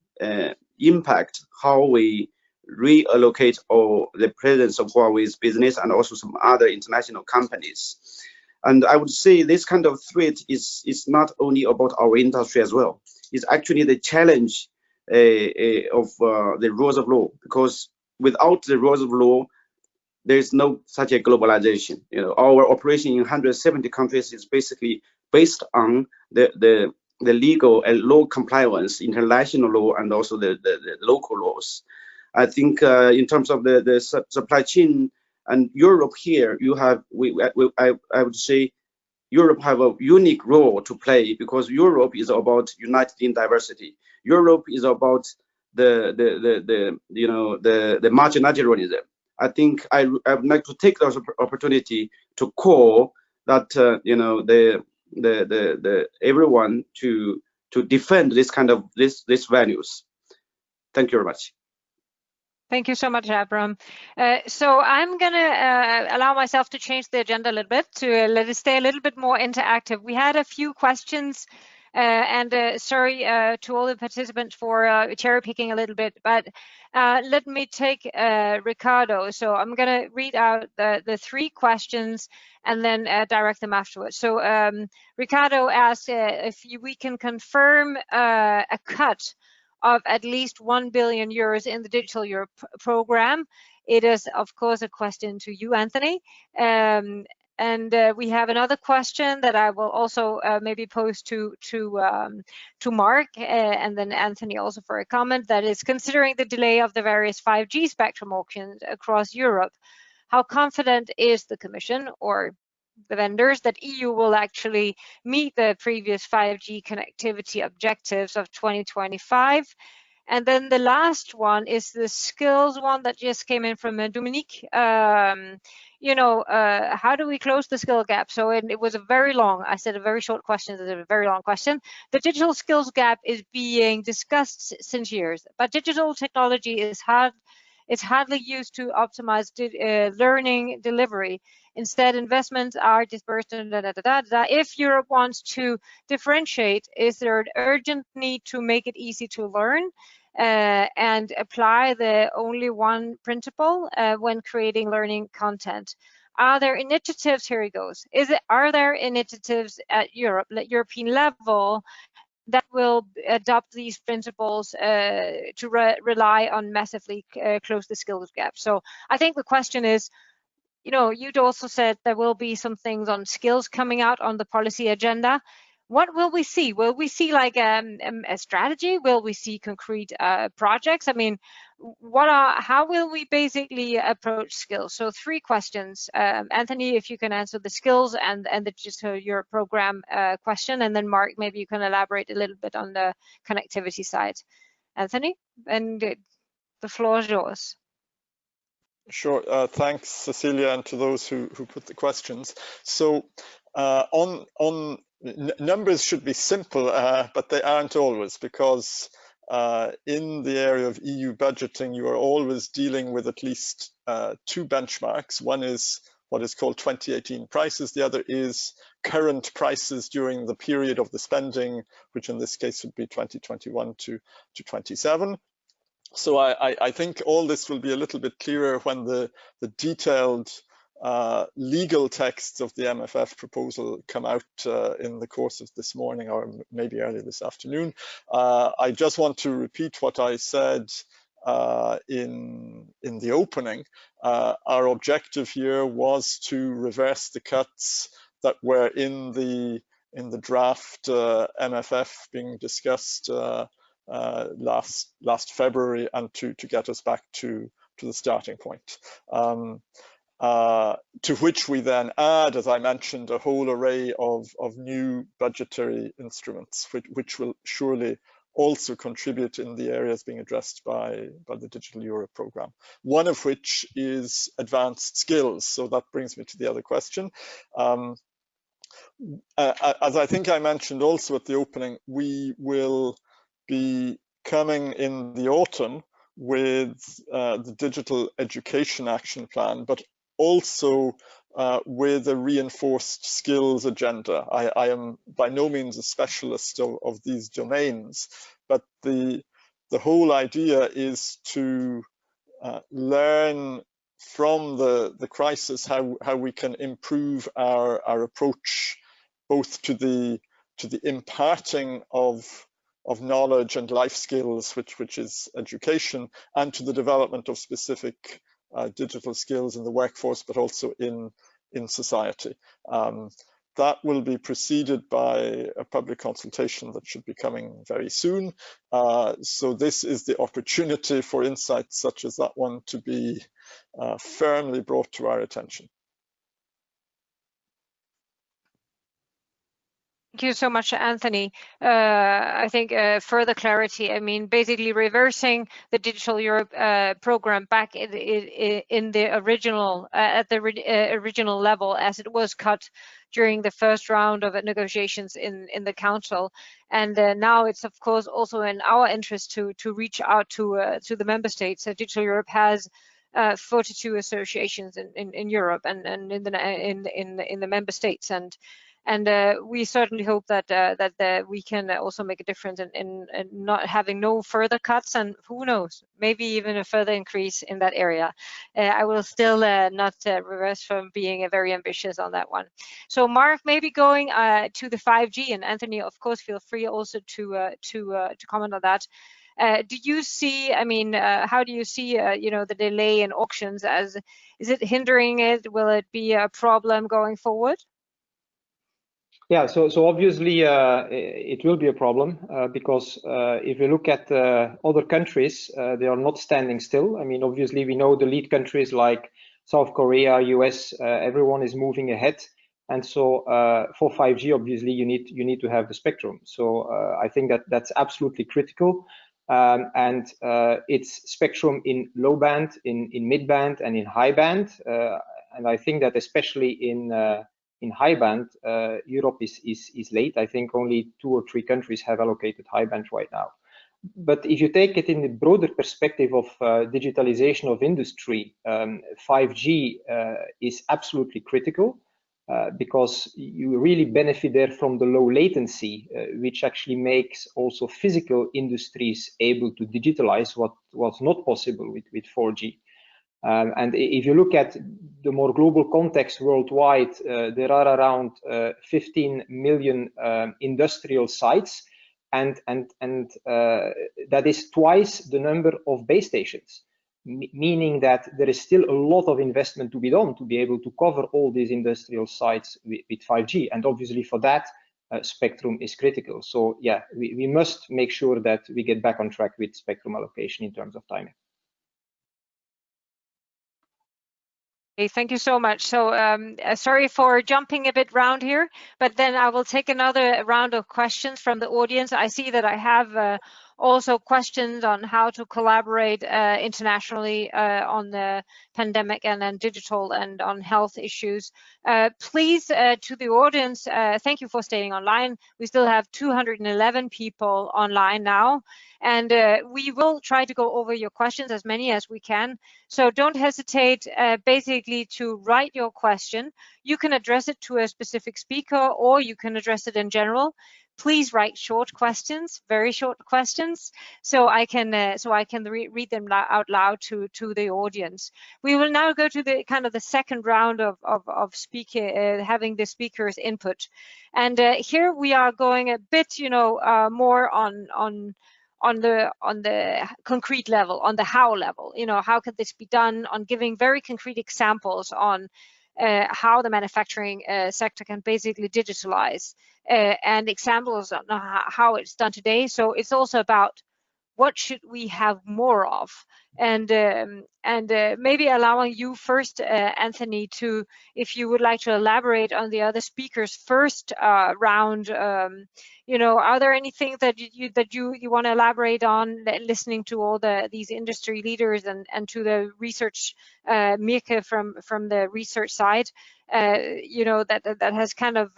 impact how we reallocate the presence of Huawei's business and also some other international companies. And I would say this kind of threat is not only about our industry as well. It's actually the challenge of the rules of law, because without the rules of law, there is no such a globalization. Our operation in 170 countries is basically based on the legal and law compliance, international law, and also the local laws. I think in terms of the supply chain, and Europe here, I would say Europe have a unique role to play, because Europe is about united in diversity. Europe is about the multilateralism. I think I would like to take this opportunity to call that everyone to defend this kind of these values. Thank you very much.
Thank you so much, Abram. So I'm going to allow myself to change the agenda a little bit to let it stay a little bit more interactive. We had a few questions, and sorry to all the participants for cherry picking a little bit, but let me take Ricardo. So I'm going to read out the three questions and then direct them afterwards. So Ricardo asked if we can confirm a cut of at least 1 billion euros in the Digital Europe program. It is, of course, a question to you, Anthony. And we have another question that I will also maybe pose to Marc, and then Anthony also for a comment. That is, considering the delay of the various 5G spectrum auctions across Europe, how confident is the Commission or the vendors that EU will actually meet the previous 5G connectivity objectives of 2025? And then the last one is the skills one that just came in from Dominique. How do we close the skill gap? So it was a very long, I said a very short question, it's a very long question. The digital skills gap is being discussed since years, but digital technology is hardly used to optimize learning delivery. Instead, investments are dispersed. If Europe wants to differentiate, is there an urgent need to make it easy to learn and apply the only one principle when creating learning content? Are there initiatives? Here it goes. Are there initiatives at European level that will adopt these principles to rely on massively close the skills gap? So I think the question is, you'd also said there will be some things on skills coming out on the policy agenda. What will we see? Will we see like a strategy? Will we see concrete projects? I mean, how will we basically approach skills? So three questions. Anthony, if you can answer the skills and the Digital Europe program question, and then Marc, maybe you can elaborate a little bit on the connectivity side. Anthony, and the floor is yours.
Sure. Thanks, Cecilia, and to those who put the questions. So numbers should be simple, but they aren't always, because in the area of EU budgeting, you are always dealing with at least two benchmarks. One is what is called 2018 prices. The other is current prices during the period of the spending, which in this case would be 2021 to 27. So I think all this will be a little bit clearer when the detailed legal texts of the MFF proposal come out in the course of this morning or maybe early this afternoon. I just want to repeat what I said in the opening. Our objective here was to reverse the cuts that were in the draft MFF being discussed last February, and to get us back to the starting point. To which we then add, as I mentioned, a whole array of new budgetary instruments, which will surely also contribute in the areas being addressed by the Digital Europe programme, one of which is advanced skills. So that brings me to the other question. As I think I mentioned also at the opening, we will be coming in the autumn with the Digital Education Action Plan, but also with a reinforced skills agenda. I am by no means a specialist of these domains, but the whole idea is to learn from the crisis how we can improve our approach both to the imparting of knowledge and life skills, which is education, and to the development of specific digital skills in the workforce, but also in society. That will be preceded by a public consultation that should be coming very soon. So this is the opportunity for insights such as that one to be firmly brought to our attention.
Thank you so much, Anthony. I think further clarity, I mean, basically reversing the Digital Europe program back in the original, at the original level as it was cut during the first round of negotiations in the Council. And now it's, of course, also in our interest to reach out to the member states. Digital Europe has 42 associations in Europe and in the member states. And we certainly hope that we can also make a difference in not having no further cuts, and who knows, maybe even a further increase in that area. I will still not reverse from being very ambitious on that one. So Marc, maybe going to the 5G, and Anthony, of course, feel free also to comment on that. Do you see, I mean, how do you see, the delay in auctions? Is it hindering it? Will it be a problem going forward?
Yeah, so obviously it will be a problem because if you look at other countries, they are not standing still. I mean, obviously we know the lead countries like South Korea, US, everyone is moving ahead. And so for 5G, obviously you need to have the spectrum. So I think that's absolutely critical. And it's spectrum in low band, in mid band, and in high band. And I think that especially in high band, Europe is late. I think only 2 or 3 countries have allocated high band right now. But if you take it in the broader perspective of digitalization of industry, 5G is absolutely critical because you really benefit there from the low latency, which actually makes also physical industries able to digitalize what was not possible with 4G. And if you look at the more global context worldwide, there are around 15 million industrial sites, and that is twice the number of base stations, meaning that there is still a lot of investment to be done to be able to cover all these industrial sites with 5G. And obviously for that, spectrum is critical. So yeah, we must make sure that we get back on track with spectrum allocation in terms of timing.
Okay, thank you so much. So sorry for jumping a bit round here, but then I will take another round of questions from the audience. I see that I have Also questions on how to collaborate internationally on the pandemic and then digital and on health issues. Please, to the audience, thank you for staying online. We still have 211 people online now, and we will try to go over your questions, as many as we can. So don't hesitate basically to write your question. You can address it to a specific speaker, or you can address it in general. Please write short questions, very short questions, so I can read them out loud to the audience. We will now go to the kind of the second round of having the speakers' input, and here we are going a bit, more on the concrete level, on the how level. How could this be done? On giving very concrete examples on how the manufacturing sector can basically digitalize, and examples on how it's done today. So it's also about what should we have more of, and maybe allowing you first, Anthony, to, if you would like to elaborate on the other speakers' first round. Are there anything that you want to elaborate on, listening to all these industry leaders and to the research, Mirke from the research side, that has kind of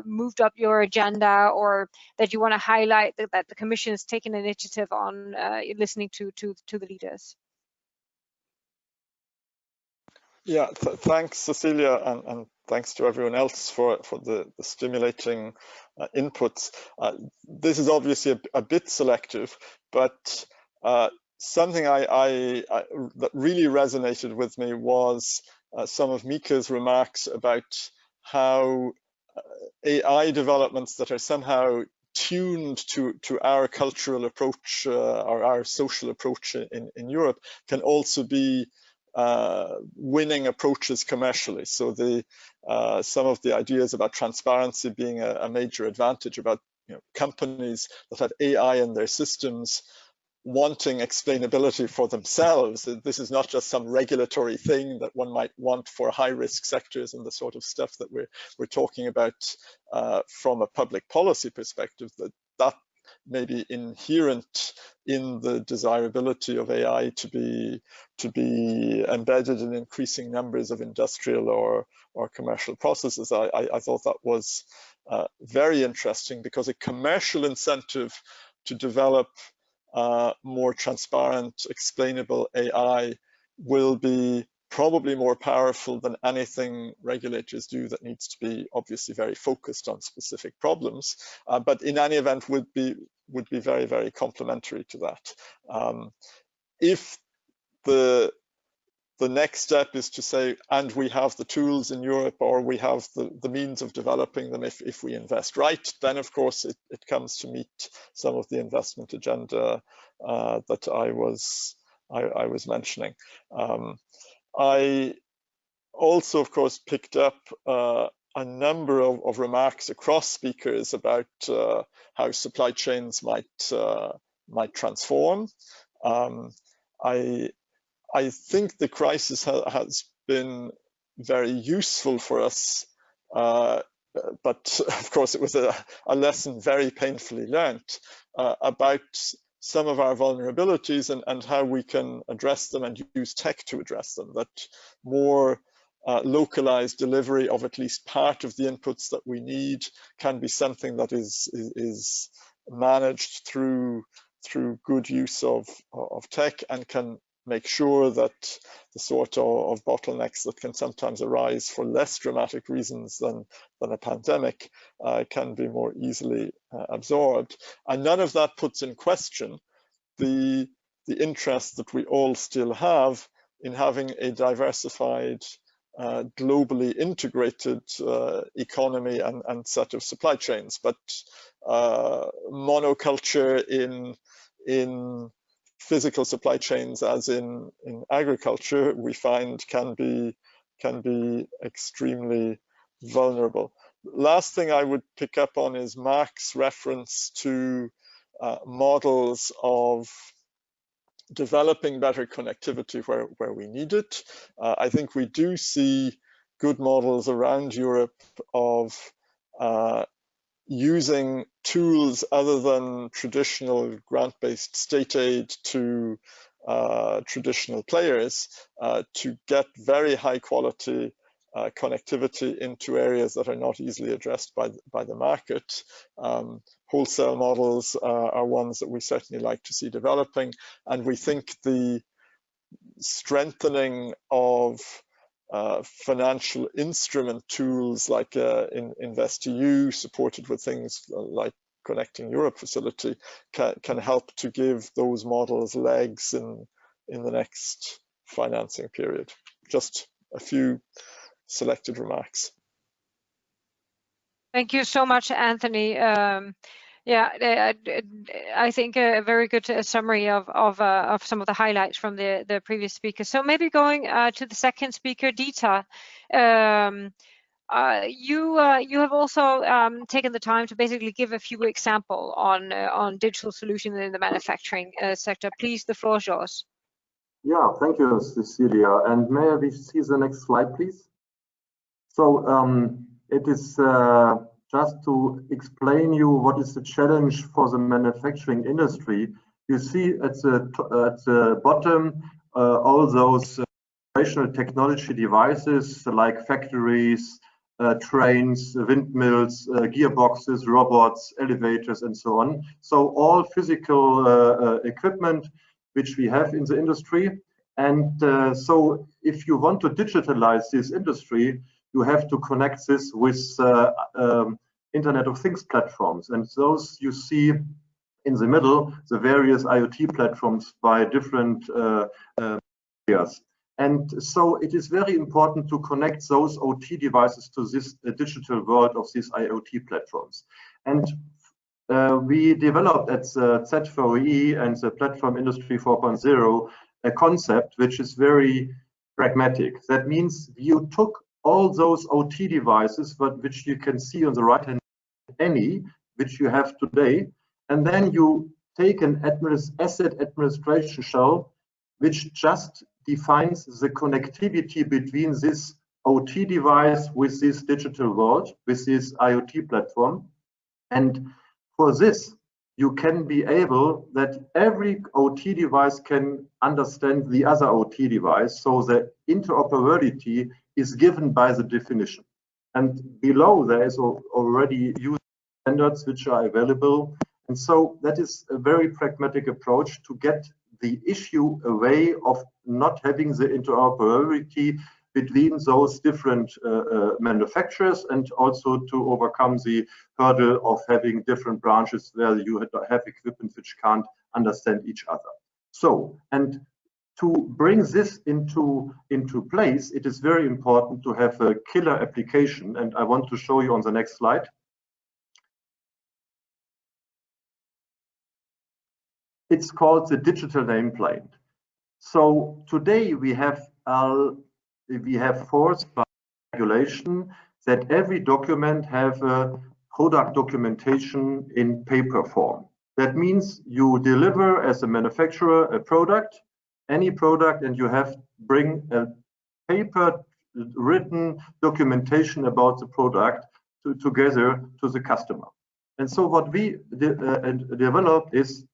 moved up your agenda, or that you want to highlight that the Commission has taken initiative on listening to the leaders?
Yeah, thanks, Cecilia, and thanks to everyone else for the stimulating inputs. This is obviously a bit selective, but something that really resonated with me was some of Mika's remarks about how AI developments that are somehow tuned to our cultural approach or our social approach in Europe can also be winning approaches commercially. So some of the ideas about transparency being a major advantage, about companies that have AI in their systems wanting explainability for themselves. This is not just some regulatory thing that one might want for high-risk sectors and the sort of stuff that we're talking about from a public policy perspective, that may be inherent in the desirability of AI to be embedded in increasing numbers of industrial or commercial processes. I thought that was very interesting, because a commercial incentive to develop more transparent, explainable AI will be probably more powerful than anything regulators do that needs to be obviously very focused on specific problems, but in any event would be very, very complementary to that. If the next step is to say, and we have the tools in Europe, or we have the means of developing them if we invest right, then of course it comes to meet some of the investment agenda that I was mentioning. I also, of course, picked up a number of remarks across speakers about how supply chains might transform. I think the crisis has been very useful for us, but of course it was a lesson very painfully learnt about some of our vulnerabilities and how we can address them and use tech to address them. That more localized delivery of at least part of the inputs that we need can be something that is managed through good use of tech, and can make sure that the sort of bottlenecks that can sometimes arise for less dramatic reasons than a pandemic can be more easily absorbed. And none of that puts in question the interest that we all still have in having a diversified, globally integrated economy and set of supply chains. But monoculture in physical supply chains, as in agriculture, we find can be extremely vulnerable. Last thing I would pick up on is Marc's reference to models of developing better connectivity where we need it. I think we do see good models around Europe of using tools other than traditional grant-based state aid to traditional players to get very high quality connectivity into areas that are not easily addressed by the market. Wholesale models are ones that we certainly like to see developing, and we think the strengthening of financial instrument tools like InvestEU, supported with things like Connecting Europe facility, can help to give those models legs in the next financing period. Just a few selected remarks.
Thank you so much, Anthony. Yeah, I think a very good summary of some of the highlights from the previous speakers. So maybe going to the second speaker, Dita. You have also taken the time to basically give a few examples on digital solutions in the manufacturing sector. Please, the floor is yours.
Yeah, thank you, Cecilia. And may we see the next slide, please? So it is just to explain you what is the challenge for the manufacturing industry. You see at the bottom all those operational technology devices like factories, trains, windmills, gearboxes, robots, elevators, and so on. So all physical equipment which we have in the industry. And so if you want to digitalize this industry, you have to connect this with Internet of Things platforms. And those you see in the middle, the various IoT platforms by different areas. And so it is very important to connect those OT devices to this digital world of these IoT platforms. And we developed at the Z4E and the Platform Industry 4.0 a concept which is very pragmatic. That means you took all those OT devices, which you can see on the right hand, any which you have today, and then you take an asset administration shell which just defines the connectivity between this OT device with this digital world, with this IoT platform. And for this, you can be able that every OT device can understand the other OT device. So the interoperability is given by the definition. And below there is already user standards which are available. And so that is a very pragmatic approach to get the issue away of not having the interoperability between those different manufacturers, and also to overcome the hurdle of having different branches where you have equipment which can't understand each other. So, and to bring this into place, it is very important to have a killer application, and I want to show you on the next slide. It's called the digital nameplate. So today we have forced by regulation that every document have a product documentation in paper form. That means you deliver as a manufacturer a product, any product, and you have to bring a paper written documentation about the product together to the customer. And so what we developed is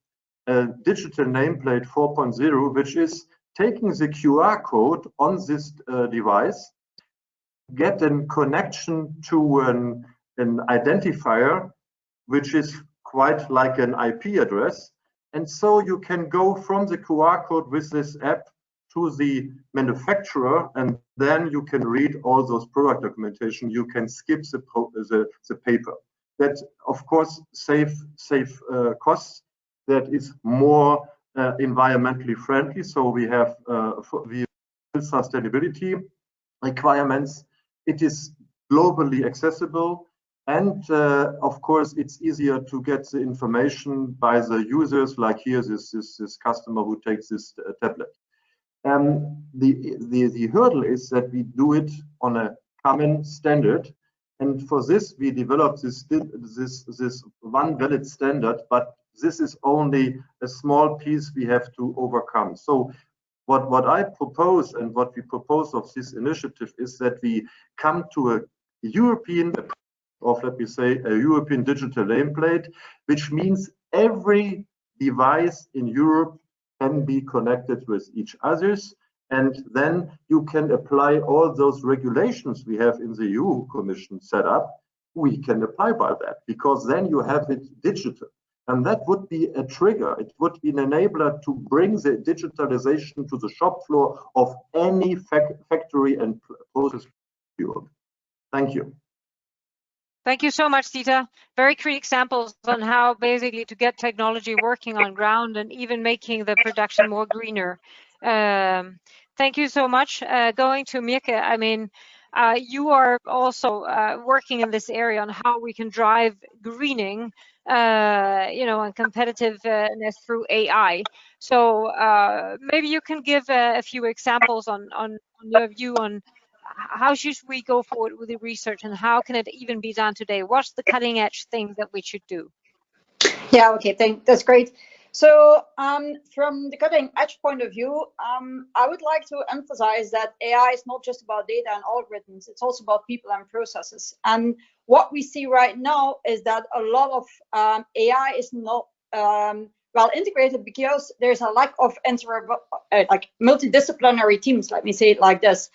a digital nameplate 4.0, which is taking the QR code on this device, get a connection to an identifier, which is quite like an IP address. And so you can go from the QR code with this app to the manufacturer, and then you can read all those product documentation. You can skip the paper. That, of course, save costs. That is more environmentally friendly. So we have sustainability requirements. It is globally accessible, and of course, it's easier to get the information by the users. Like here, this customer who takes this tablet. The hurdle is that we do it on a common standard, and for this we developed this one valid standard, but this is only a small piece we have to overcome. So what I propose and what we propose of this initiative is that we come to a European of, let me say, a European digital nameplate, which means every device in Europe can be connected with each other's, and then you can apply all those regulations we have in the EU Commission set up. We can apply by that, because then you have it digital. And that would be a trigger. It would be an enabler to bring the digitalization to the shop floor of any factory and process field. Thank you.
Thank you so much, Dieter. Very clear examples on how basically to get technology working on ground and even making the production more greener. Thank you so much. Going to Mirke, I mean, you are also working in this area on how we can drive greening, you know, and competitiveness through AI. So maybe you can give a few examples on your view on how should we go forward with the research, and how can it even be done today? What's the cutting edge thing that we should do?
Yeah, okay, that's great. So from the cutting edge point of view, I would like to emphasize that AI is not just about data and algorithms, it's also about people and processes. And what we see right now is that a lot of AI is not well integrated because there's a lack of like multidisciplinary teams, let me say it like this.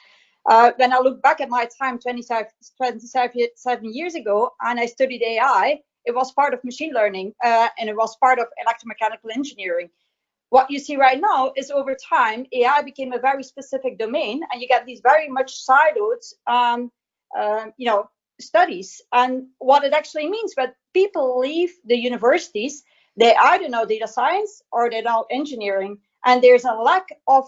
When I look back at my time 27 years ago, and I studied AI, it was part of machine learning, and it was part of electromechanical engineering. What you see right now is over time, AI became a very specific domain, and you get these very much siloed, you know, studies. And what it actually means, when people leave the universities, they either know data science or they know engineering. And there's a lack of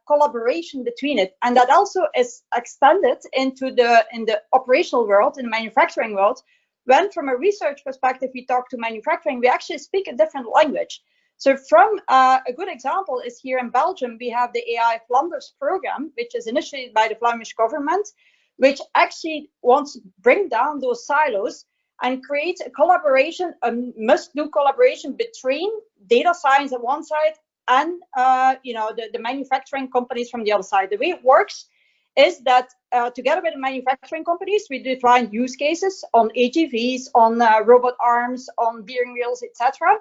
collaboration between it, and that also is extended into in the operational world, in the manufacturing world. When, from a research perspective, we talk to manufacturing, we actually speak a different language. So, from a good example is here in Belgium, we have the AI Flanders program, which is initiated by the Flemish government, which actually wants to bring down those silos and create a collaboration, a must-do collaboration between data science on one side and you know, the manufacturing companies from the other side. The way it works is that together with the manufacturing companies, we define use cases on AGVs, on robot arms, on bearing wheels, etc.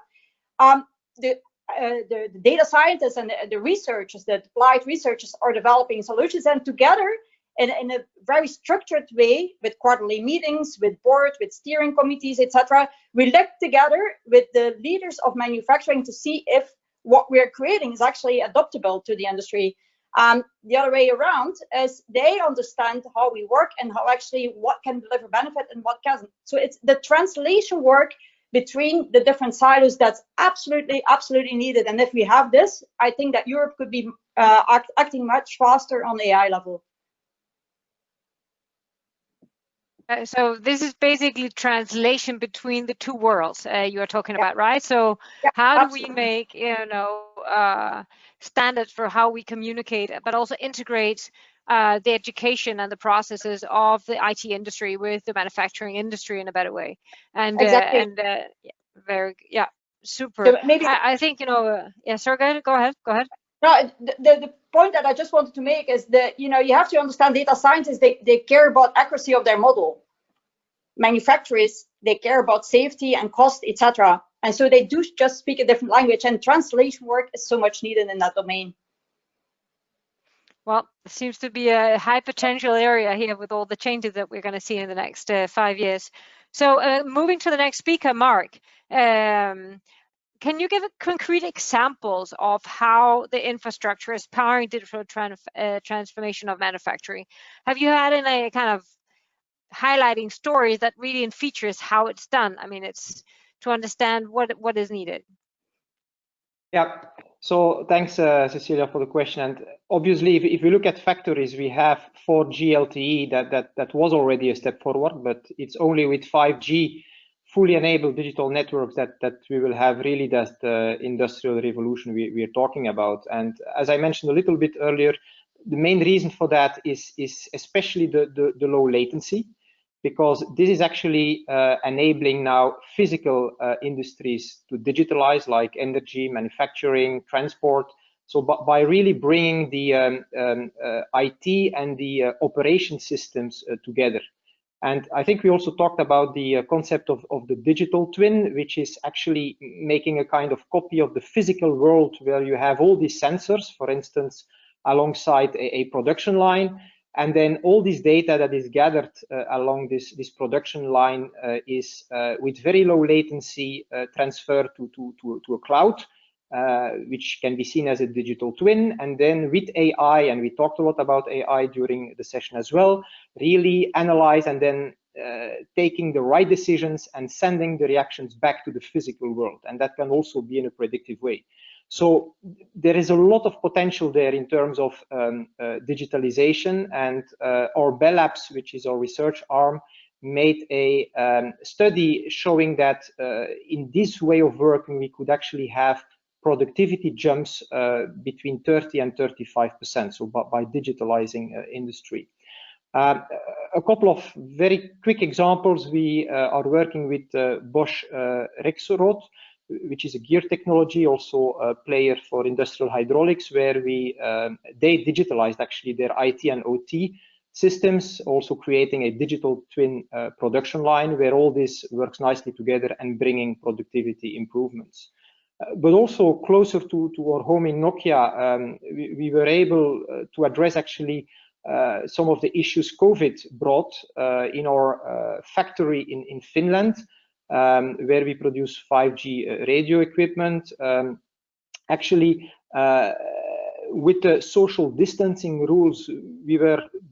The data scientists and the researchers, the applied researchers, are developing solutions, and together in a very structured way, with quarterly meetings, with board, with steering committees, etc. We look together with the leaders of manufacturing to see if what we're creating is actually adaptable to the industry. The other way around is they understand how we work and how actually what can deliver benefit and what can't. So it's the translation work between the different silos that's absolutely needed. And if we have this, I think that Europe could be acting much faster on the AI level.
So this is basically translation between the two worlds you are talking about, right? So how do we make, you know, standards for how we communicate, but also integrate the education and the processes of the IT industry with the manufacturing industry in a better way? And super. So maybe I think, you know, yeah, sir, go ahead.
No, the point that I just wanted to make is that, you know, you have to understand data scientists, they care about accuracy of their model. Manufacturers, they care about safety and cost, etc. And so they do just speak a different language, and translation work is so much needed in that domain.
Well, it seems to be a high potential area here with all the changes that we're going to see in the next 5 years. So moving to the next speaker, Marc. Can you give concrete examples of how the infrastructure is powering digital transformation of manufacturing? Have you had any kind of highlighting stories that really features how it's done? I mean, it's to understand what is needed.
Yeah, so thanks, Cecilia, for the question. And obviously, if we look at factories, we have 4G LTE that was already a step forward, but it's only with 5G fully enabled digital networks that we will have really that industrial revolution we are talking about. And as I mentioned a little bit earlier, the main reason for that is especially the low latency, because this is actually enabling now physical industries to digitalize, like energy, manufacturing, transport. So by really bringing the IT and the operation systems together. And I think we also talked about the concept of the digital twin, which is actually making a kind of copy of the physical world where you have all these sensors, for instance, alongside a production line. And then all this data that is gathered along this production line is with very low latency transferred to a cloud, which can be seen as a digital twin. And then with AI, and we talked a lot about AI during the session as well, really analyze and then taking the right decisions and sending the reactions back to the physical world. And that can also be in a predictive way. So there is a lot of potential there in terms of digitalization, and our Bell Labs, which is our research arm, made a study showing that in this way of working, we could actually have productivity jumps between 30 and 35%, so by digitalizing industry. A couple of very quick examples. We are working with Bosch Rexroth, which is a gear technology, also a player for industrial hydraulics, where they digitalized actually their IT and OT systems, also creating a digital twin production line where all this works nicely together and bringing productivity improvements. But also closer to our home in Nokia, we were able to address actually some of the issues COVID brought in our factory in Finland, where we produce 5G radio equipment. Actually, with the social distancing rules,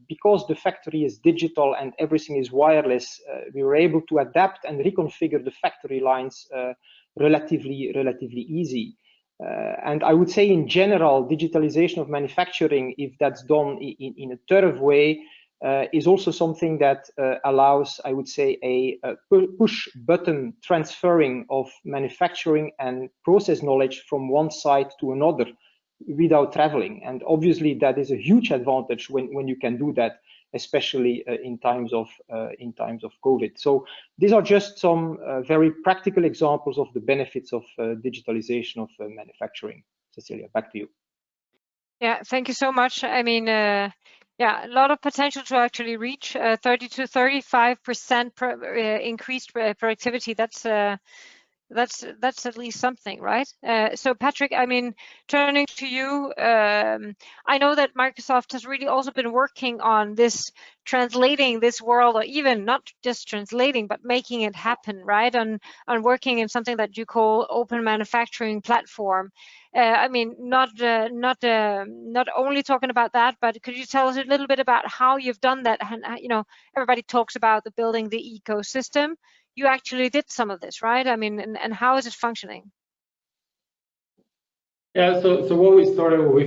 because the factory is digital and everything is wireless, we were able to adapt and reconfigure the factory lines relatively easy. And I would say in general, digitalization of manufacturing, if that's done in a thorough way, is also something that allows, I would say, a push button transferring of manufacturing and process knowledge from one site to another without traveling. And obviously that is a huge advantage when you can do that, especially in times of COVID. So these are just some very practical examples of the benefits of digitalization of manufacturing. Cecilia, back to you.
Yeah, thank you so much. I mean, yeah, a lot of potential to actually reach 30 to 35% increased productivity. That's at least something, right? So Patrik, I mean, turning to you, I know that Microsoft has really also been working on this, translating this world, or even not just translating, but making it happen, right? On working in something that you call open manufacturing platform. I mean, not only talking about that, but could you tell us a little bit about how you've done that? And you know, everybody talks about building the ecosystem. You actually did some of this, right? I mean, and how is it functioning?
Yeah, so what we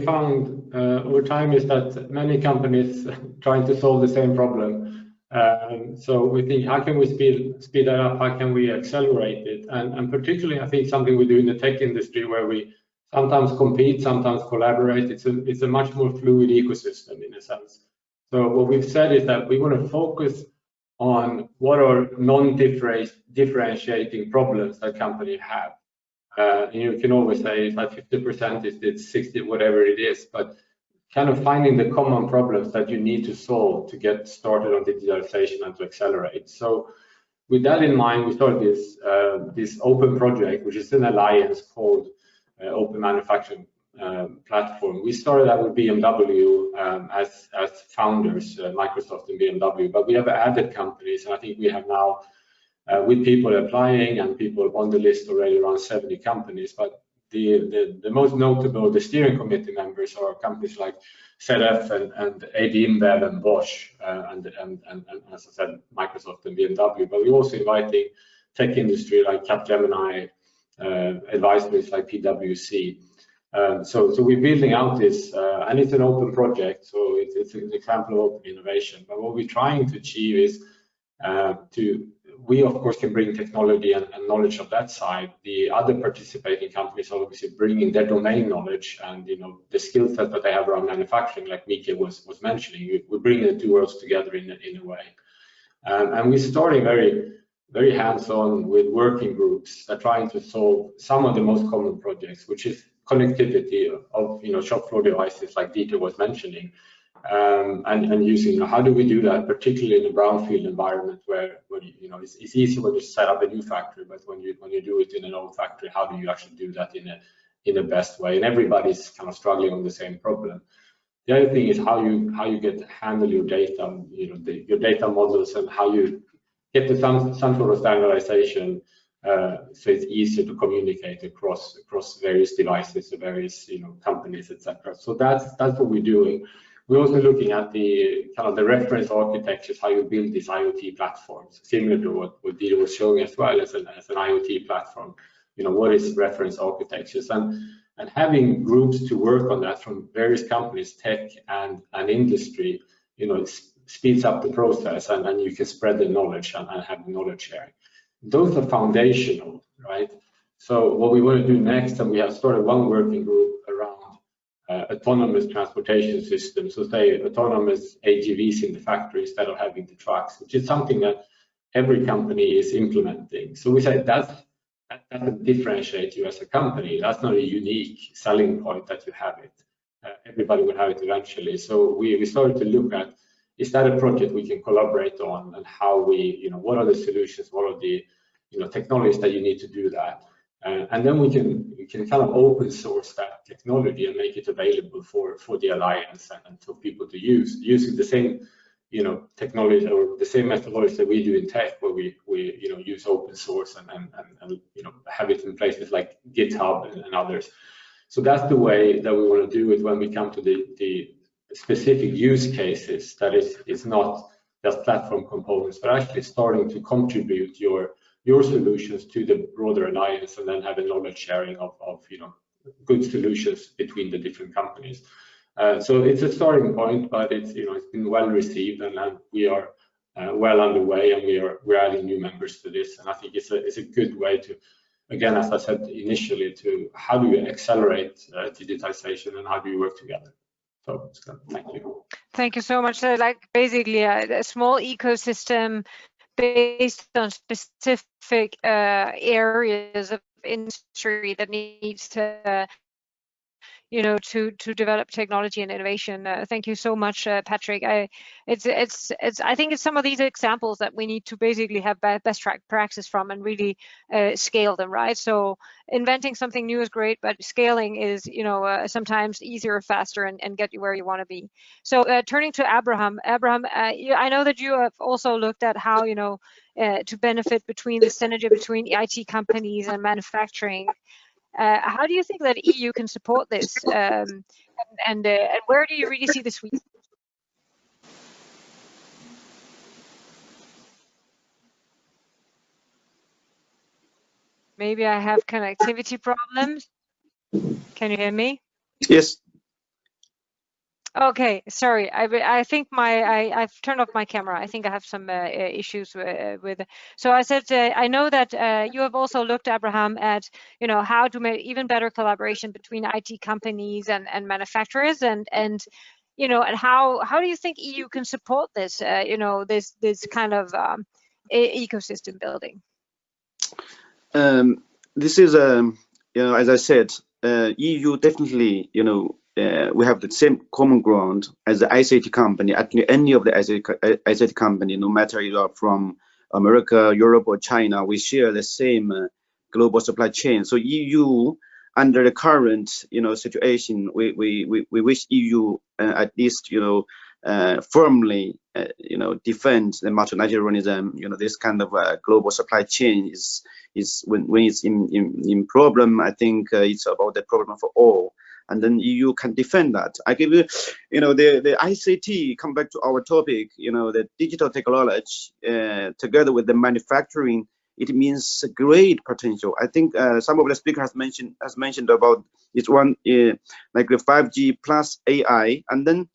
found over time is that many companies trying to solve the same problem. So we think, how can we speed that up? How can we accelerate it? And particularly, I think something we do in the tech industry, where we sometimes compete, sometimes collaborate. It's a much more fluid ecosystem in a sense. So what we've said is that we want to focus on what are non-differentiating problems that companies have. You can always say it's like 50%, it's 60, whatever it is, but kind of finding the common problems that you need to solve to get started on digitalization and to accelerate. So with that in mind, we started this open project, which is an alliance called Open Manufacturing Platform. We started that with BMW as founders, Microsoft and BMW, but we have added companies, and I think we have now, with people applying and people on the list already, around 70 companies. But the most notable, the steering committee members, are companies like ZF and AD InBev and Bosch, and as I said, Microsoft and BMW. But we're also inviting tech industry like Capgemini, advisories like PwC. So we're building out this, and it's an open project, so it's an example of open innovation. But what we're trying to achieve is we of course can bring technology and knowledge of that side. The other participating companies are obviously bringing their domain knowledge and the skill set that they have around manufacturing, like Mika was mentioning. We're bringing the two worlds together in a way, and we're starting very hands-on with working groups that are trying to solve some of the most common projects, which is connectivity of shop floor devices, like Dieter was mentioning. and using, how do we do that, particularly in a brownfield environment where it's easy when you set up a new factory, but when you do it in an old factory, how do you actually do that in the best way? And everybody's kind of struggling on the same problem. The other thing is how you get to handle your data, your data models, and how you get to some sort of standardization, so it's easier to communicate across various devices, various companies, etc. So that's what we're doing. We're also looking at the kind of the reference architectures, how you build these IoT platforms, similar to what Dieter was showing as well as an IoT platform. What is reference architectures, and having groups to work on that from various companies, tech and industry, it speeds up the process, and you can spread the knowledge and have knowledge sharing. Those are foundational, right? So what we want to do next, and we have started one working group around autonomous transportation systems, so say autonomous AGVs in the factory instead of having the trucks, which is something that every company is implementing. So we say that doesn't differentiate you as a company. That's not a unique selling point that you have it. Everybody will have it eventually. So we started to look at, is that a project we can collaborate on, and how we, what are the solutions, what are the technologies that you need to do that, and then we can kind of open source that technology and make it available for the alliance and for people to use, using the same technology or the same methodology that we do in tech, where we use open source and have it in places like GitHub and others. So that's the way that we want to do it when we come to the specific use cases. That it's not just platform components, but actually starting to contribute your solutions to the broader alliance, and then have a knowledge sharing of good solutions between the different companies. So it's a starting point, but it's been well received, and we are well underway, and we're adding new members to this. And I think it's a good way to, again, as I said initially, to how do you accelerate digitization, and how do you work together. So thank you.
Thank you so much. So, like, basically a small ecosystem based on specific areas of industry that needs to to develop technology and innovation. Thank you so much, Patrik. I think it's some of these examples that we need to basically have best practice from and really scale them, right? So inventing something new is great, but scaling is sometimes easier, faster, and get you where you want to be. So turning to Abraham. Abraham, I know that you have also looked at how to benefit between the synergy between IT companies and manufacturing. How do you think that EU can support this, and where do you really see the sweet? Maybe I have connectivity problems. Can you hear me?
Yes.
Okay, sorry. I think I've turned off my camera. I think I have some issues with. So I said I know that you have also looked, Abraham, at how to make even better collaboration between IT companies and manufacturers, and how do you think EU can support this this kind of ecosystem building?
This is as I said, EU definitely we have the same common ground as the ICT company. Actually, any of the ICT company, no matter you are from America, Europe, or China, we share the same global supply chain. So EU, under the current situation, we wish EU at least firmly defend the multilateralism. This kind of global supply chain is when it's in problem. I think it's about the problem for all. And then EU can defend that. I give you, the ICT, come back to our topic, the digital technology together with the manufacturing, it means great potential. I think some of the speakers has mentioned about this one, like the 5G plus AI, and then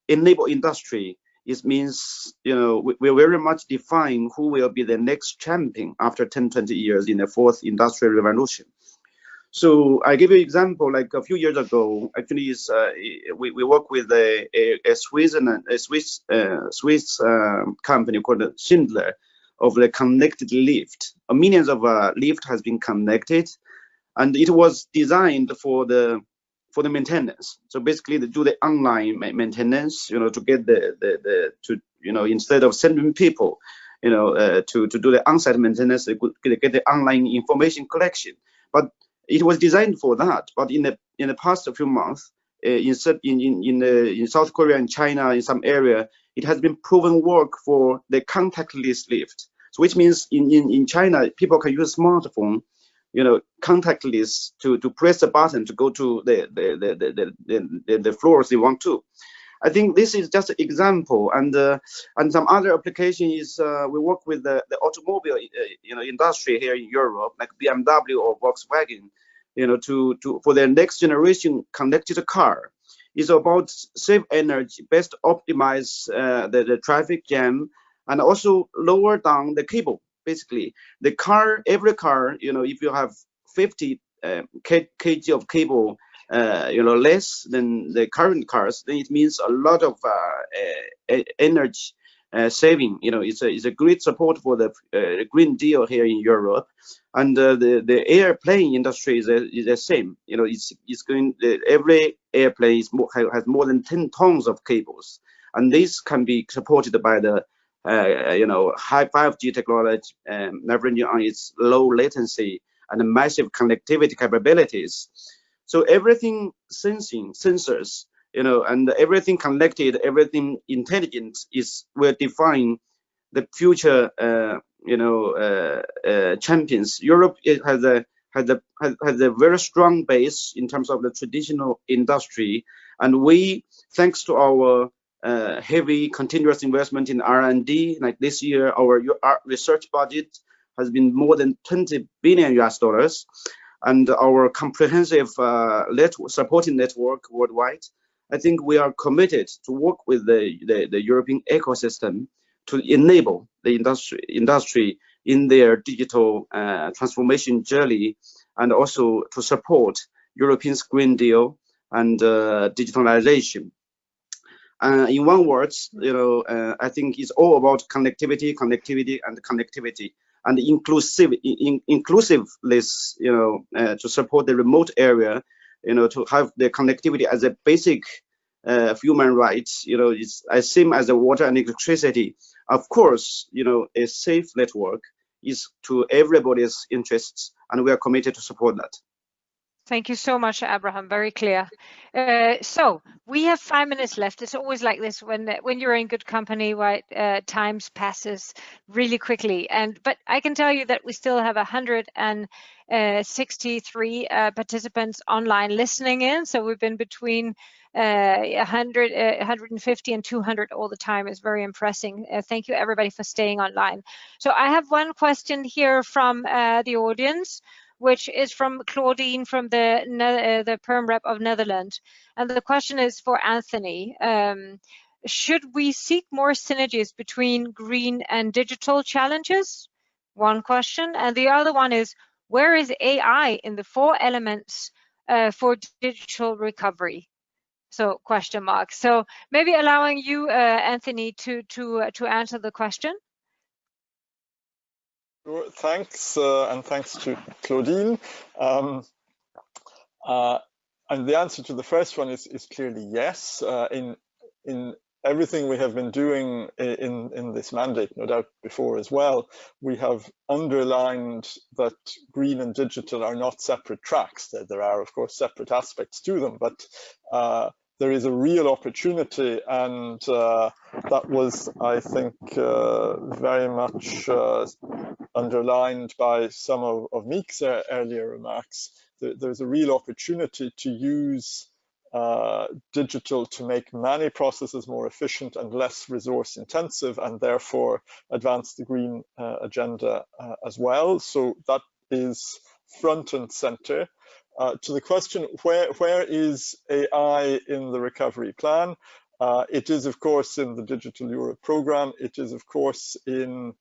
enable industry. It means, we very much define who will be the next champion after 10, 20 years in the fourth industrial revolution. So I give you an example. Like a few years ago, actually, we work with a Swiss company called Schindler of the connected lift. Millions of lift has been connected, and it was designed for the for the maintenance. So basically, they do the online maintenance, to get instead of sending people, to do the on-site maintenance, they could get the online information collection. But it was designed for that. But in the past few months, in South Korea and China, in some area, it has been proven work for the contactless lift. So which means in China, people can use smartphone, contactless to press a button to go to the floors they want to. I think this is just an example, and some other application is we work with the automobile industry here in Europe, like BMW or Volkswagen, for their next generation connected car. Is about save energy, best optimize the traffic jam, and also lower down the cable. Basically, every car, if you have 50 kg of cable, less than the current cars, then it means a lot of energy saving. It's a great support for the Green Deal here in Europe, and the airplane industry is the same. It's going. Every airplane has more than 10 tons of cables, and this can be supported by the high 5G technology, leveraging on its low latency and massive connectivity capabilities. So everything sensors, and everything connected, everything intelligent will define the future, champions. Europe has a very strong base in terms of the traditional industry, and we, thanks to our heavy continuous investment in R&D, like this year, our research budget has been more than $20 billion, and our comprehensive supporting network worldwide. I think we are committed to work with the European ecosystem to enable the industry in their digital transformation journey, and also to support European Green Deal and digitalization. In one word, I think it's all about connectivity, and inclusiveness, to support the remote area, to have the connectivity as a basic human right. It's as same as the water and electricity. Of course, a safe network is to everybody's interests, and we are committed to support that.
Thank you so much, Abraham. Very clear. So we have 5 minutes left. It's always like this when you're in good company, right? Times passes really quickly. But I can tell you that we still have 163 participants online listening in. So we've been between 150 and 200 all the time. Is very impressive. Thank you everybody for staying online. So I have one question here from the audience, which is from Claudine from the Perm Rep of Netherlands. And the question is for Anthony. Should we seek more synergies between green and digital challenges? One question. And the other one is, where is AI in the 4 elements for digital recovery? So question mark. So maybe allowing you, Anthony, to answer the question.
Sure, thanks, and thanks to Claudine. And the answer to the first one is clearly yes. In everything we have been doing in this mandate, no doubt before as well, we have underlined that green and digital are not separate tracks. There are, of course, separate aspects to them, but there is a real opportunity, and that was, I think, very much underlined by some of Meek's earlier remarks. There's a real opportunity to use digital to make many processes more efficient and less resource intensive, and therefore advance the green agenda as well. So that is front and center. To the question, where is AI in the recovery plan? It is, of course, in the Digital Europe program. It is, of course, in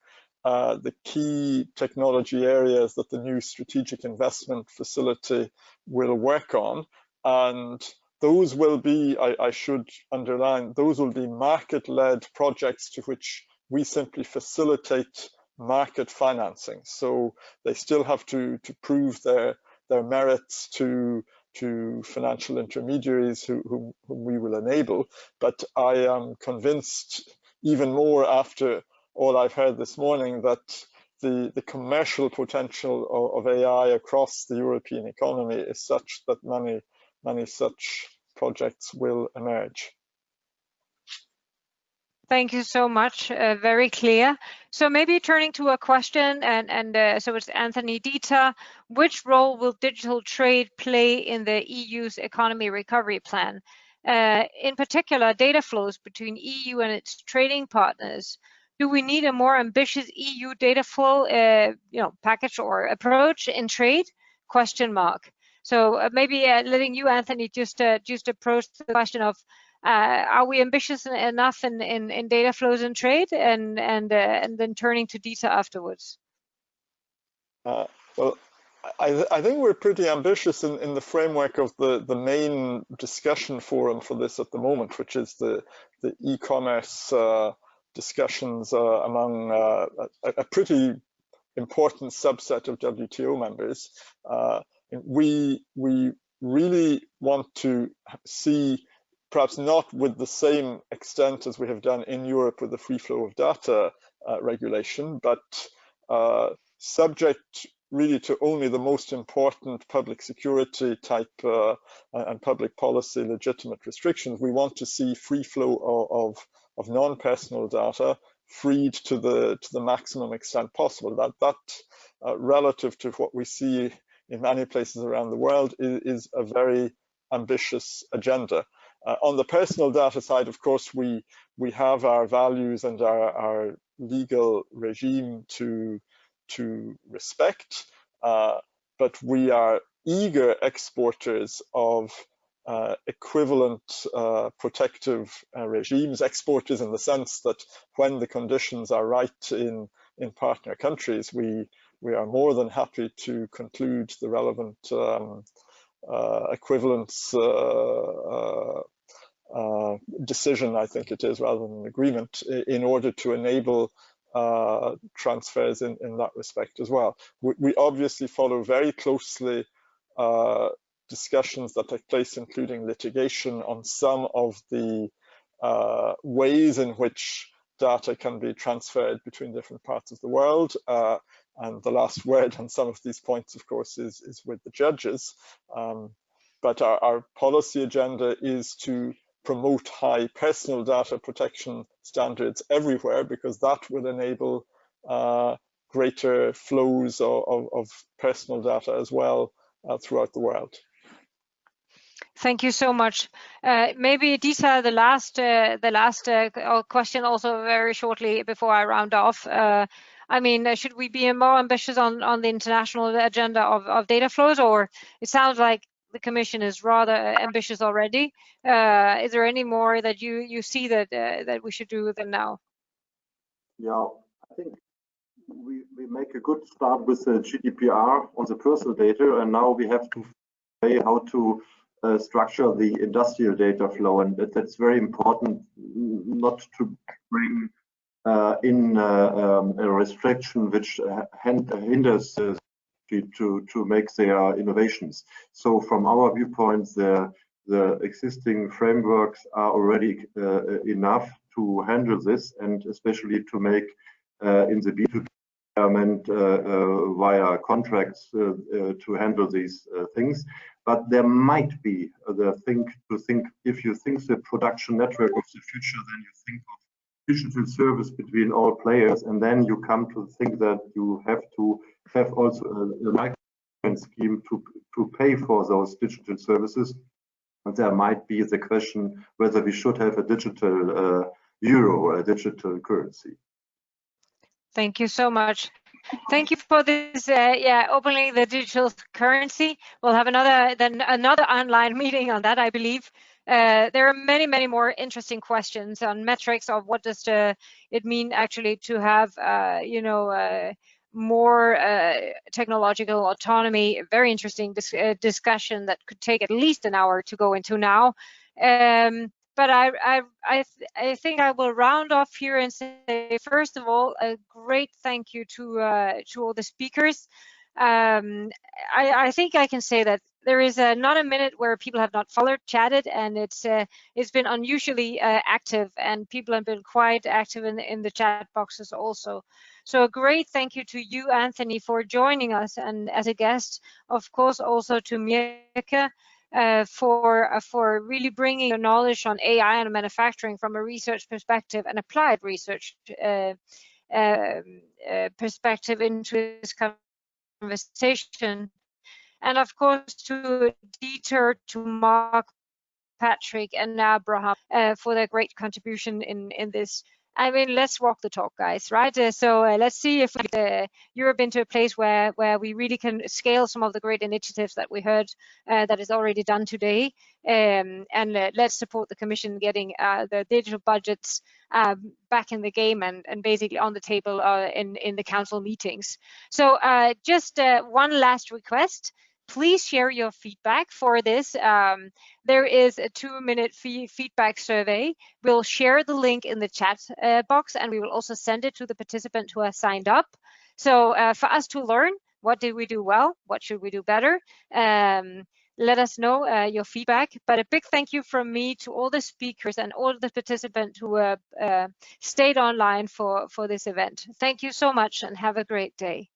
the key technology areas that the new strategic investment facility will work on. And those will be, I should underline, those will be market-led projects to which we simply facilitate market financing. So they still have to prove their merits to to financial intermediaries whom we will enable. But I am convinced even more after all I've heard this morning that the commercial potential of AI across the European economy is such that many such projects will emerge.
Thank you so much. Very clear. So maybe turning to a question, so it's Anthony Dieter. Which role will digital trade play in the EU's economy recovery plan? In particular, data flows between EU and its trading partners. Do we need a more ambitious EU data flow, package or approach in trade? Question mark. So maybe letting you, Anthony, just approach the question of are we ambitious enough in data flows in trade, and then turning to Dieter afterwards.
Well, I think we're pretty ambitious in the framework of the main discussion forum for this at the moment, which is the e-commerce discussions among a pretty important subset of WTO members. We really want to see, perhaps not with the same extent as we have done in Europe with the free flow of data regulation, but subject really to only the most important public security type and public policy legitimate restrictions. We want to see free flow of non-personal data freed to the maximum extent possible. That relative to what we see in many places around the world is a very ambitious agenda. On the personal data side, of course, we have our values and our legal regime to respect, but we are eager exporters of equivalent protective regimes, exporters in the sense that when the conditions are right in partner countries, we are more than happy to conclude the relevant equivalence decision, I think it is, rather than an agreement, in order to enable transfers in that respect as well. We obviously follow very closely discussions that take place, including litigation, on some of the ways in which data can be transferred between different parts of the world. And the last word on some of these points, of course, is with the judges. But our policy agenda is to promote high personal data protection standards everywhere, because that will enable greater flows of personal data as well throughout the world.
Thank you so much. Maybe Dieter, the last question also very shortly before I round off. I mean, should we be more ambitious on the international agenda of data flows, or it sounds like the Commission is rather ambitious already? Is there any more that you see that we should do than now?
Yeah, I think we make a good start with the GDPR on the personal data, and now we have to say how to structure the industrial data flow, and that's very important, not to bring in a restriction which hinders to make their innovations. So from our viewpoint, the existing frameworks are already enough to handle this, and especially to make in the B2B environment via contracts to handle these things. But there might be the thing to think, if you think the production network of the future, then you think of digital service between all players, and then you come to think that you have to have also a micropayment scheme to pay for those digital services. And there might be the question whether we should have a digital euro or a digital currency.
Thank you so much. Thank you for this, opening the digital currency. We'll have another online meeting on that, I believe. There are many more interesting questions on metrics of what does it mean actually to have, more technological autonomy. A very interesting discussion that could take at least an hour to go into now. But I think I will round off here and say, first of all, a great thank you to all the speakers. I think I can say that there is not a minute where people have not followed, chatted, and it's been unusually active, and people have been quite active in the chat boxes also. So a great thank you to you, Anthony, for joining us, and as a guest, of course, also to Mirka for really bringing your knowledge on AI and manufacturing from a research perspective and applied research perspective into this conversation. And of course to Dieter, to Marc, Patrik, and Abraham for their great contribution in this. I mean, let's walk the talk, guys, right? So let's see if we get Europe into a place where we really can scale some of the great initiatives that we heard that is already done today. And let's support the Commission getting the digital budgets back in the game and basically on the table in the Council meetings. So just one last request. Please share your feedback for this. There is a 2-minute feedback survey. We'll share the link in the chat box, and we will also send it to the participant who has signed up. So for us to learn, what did we do well? What should we do better? Let us know your feedback. But a big thank you from me to all the speakers and all the participants who stayed online for this event. Thank you so much and have a great day.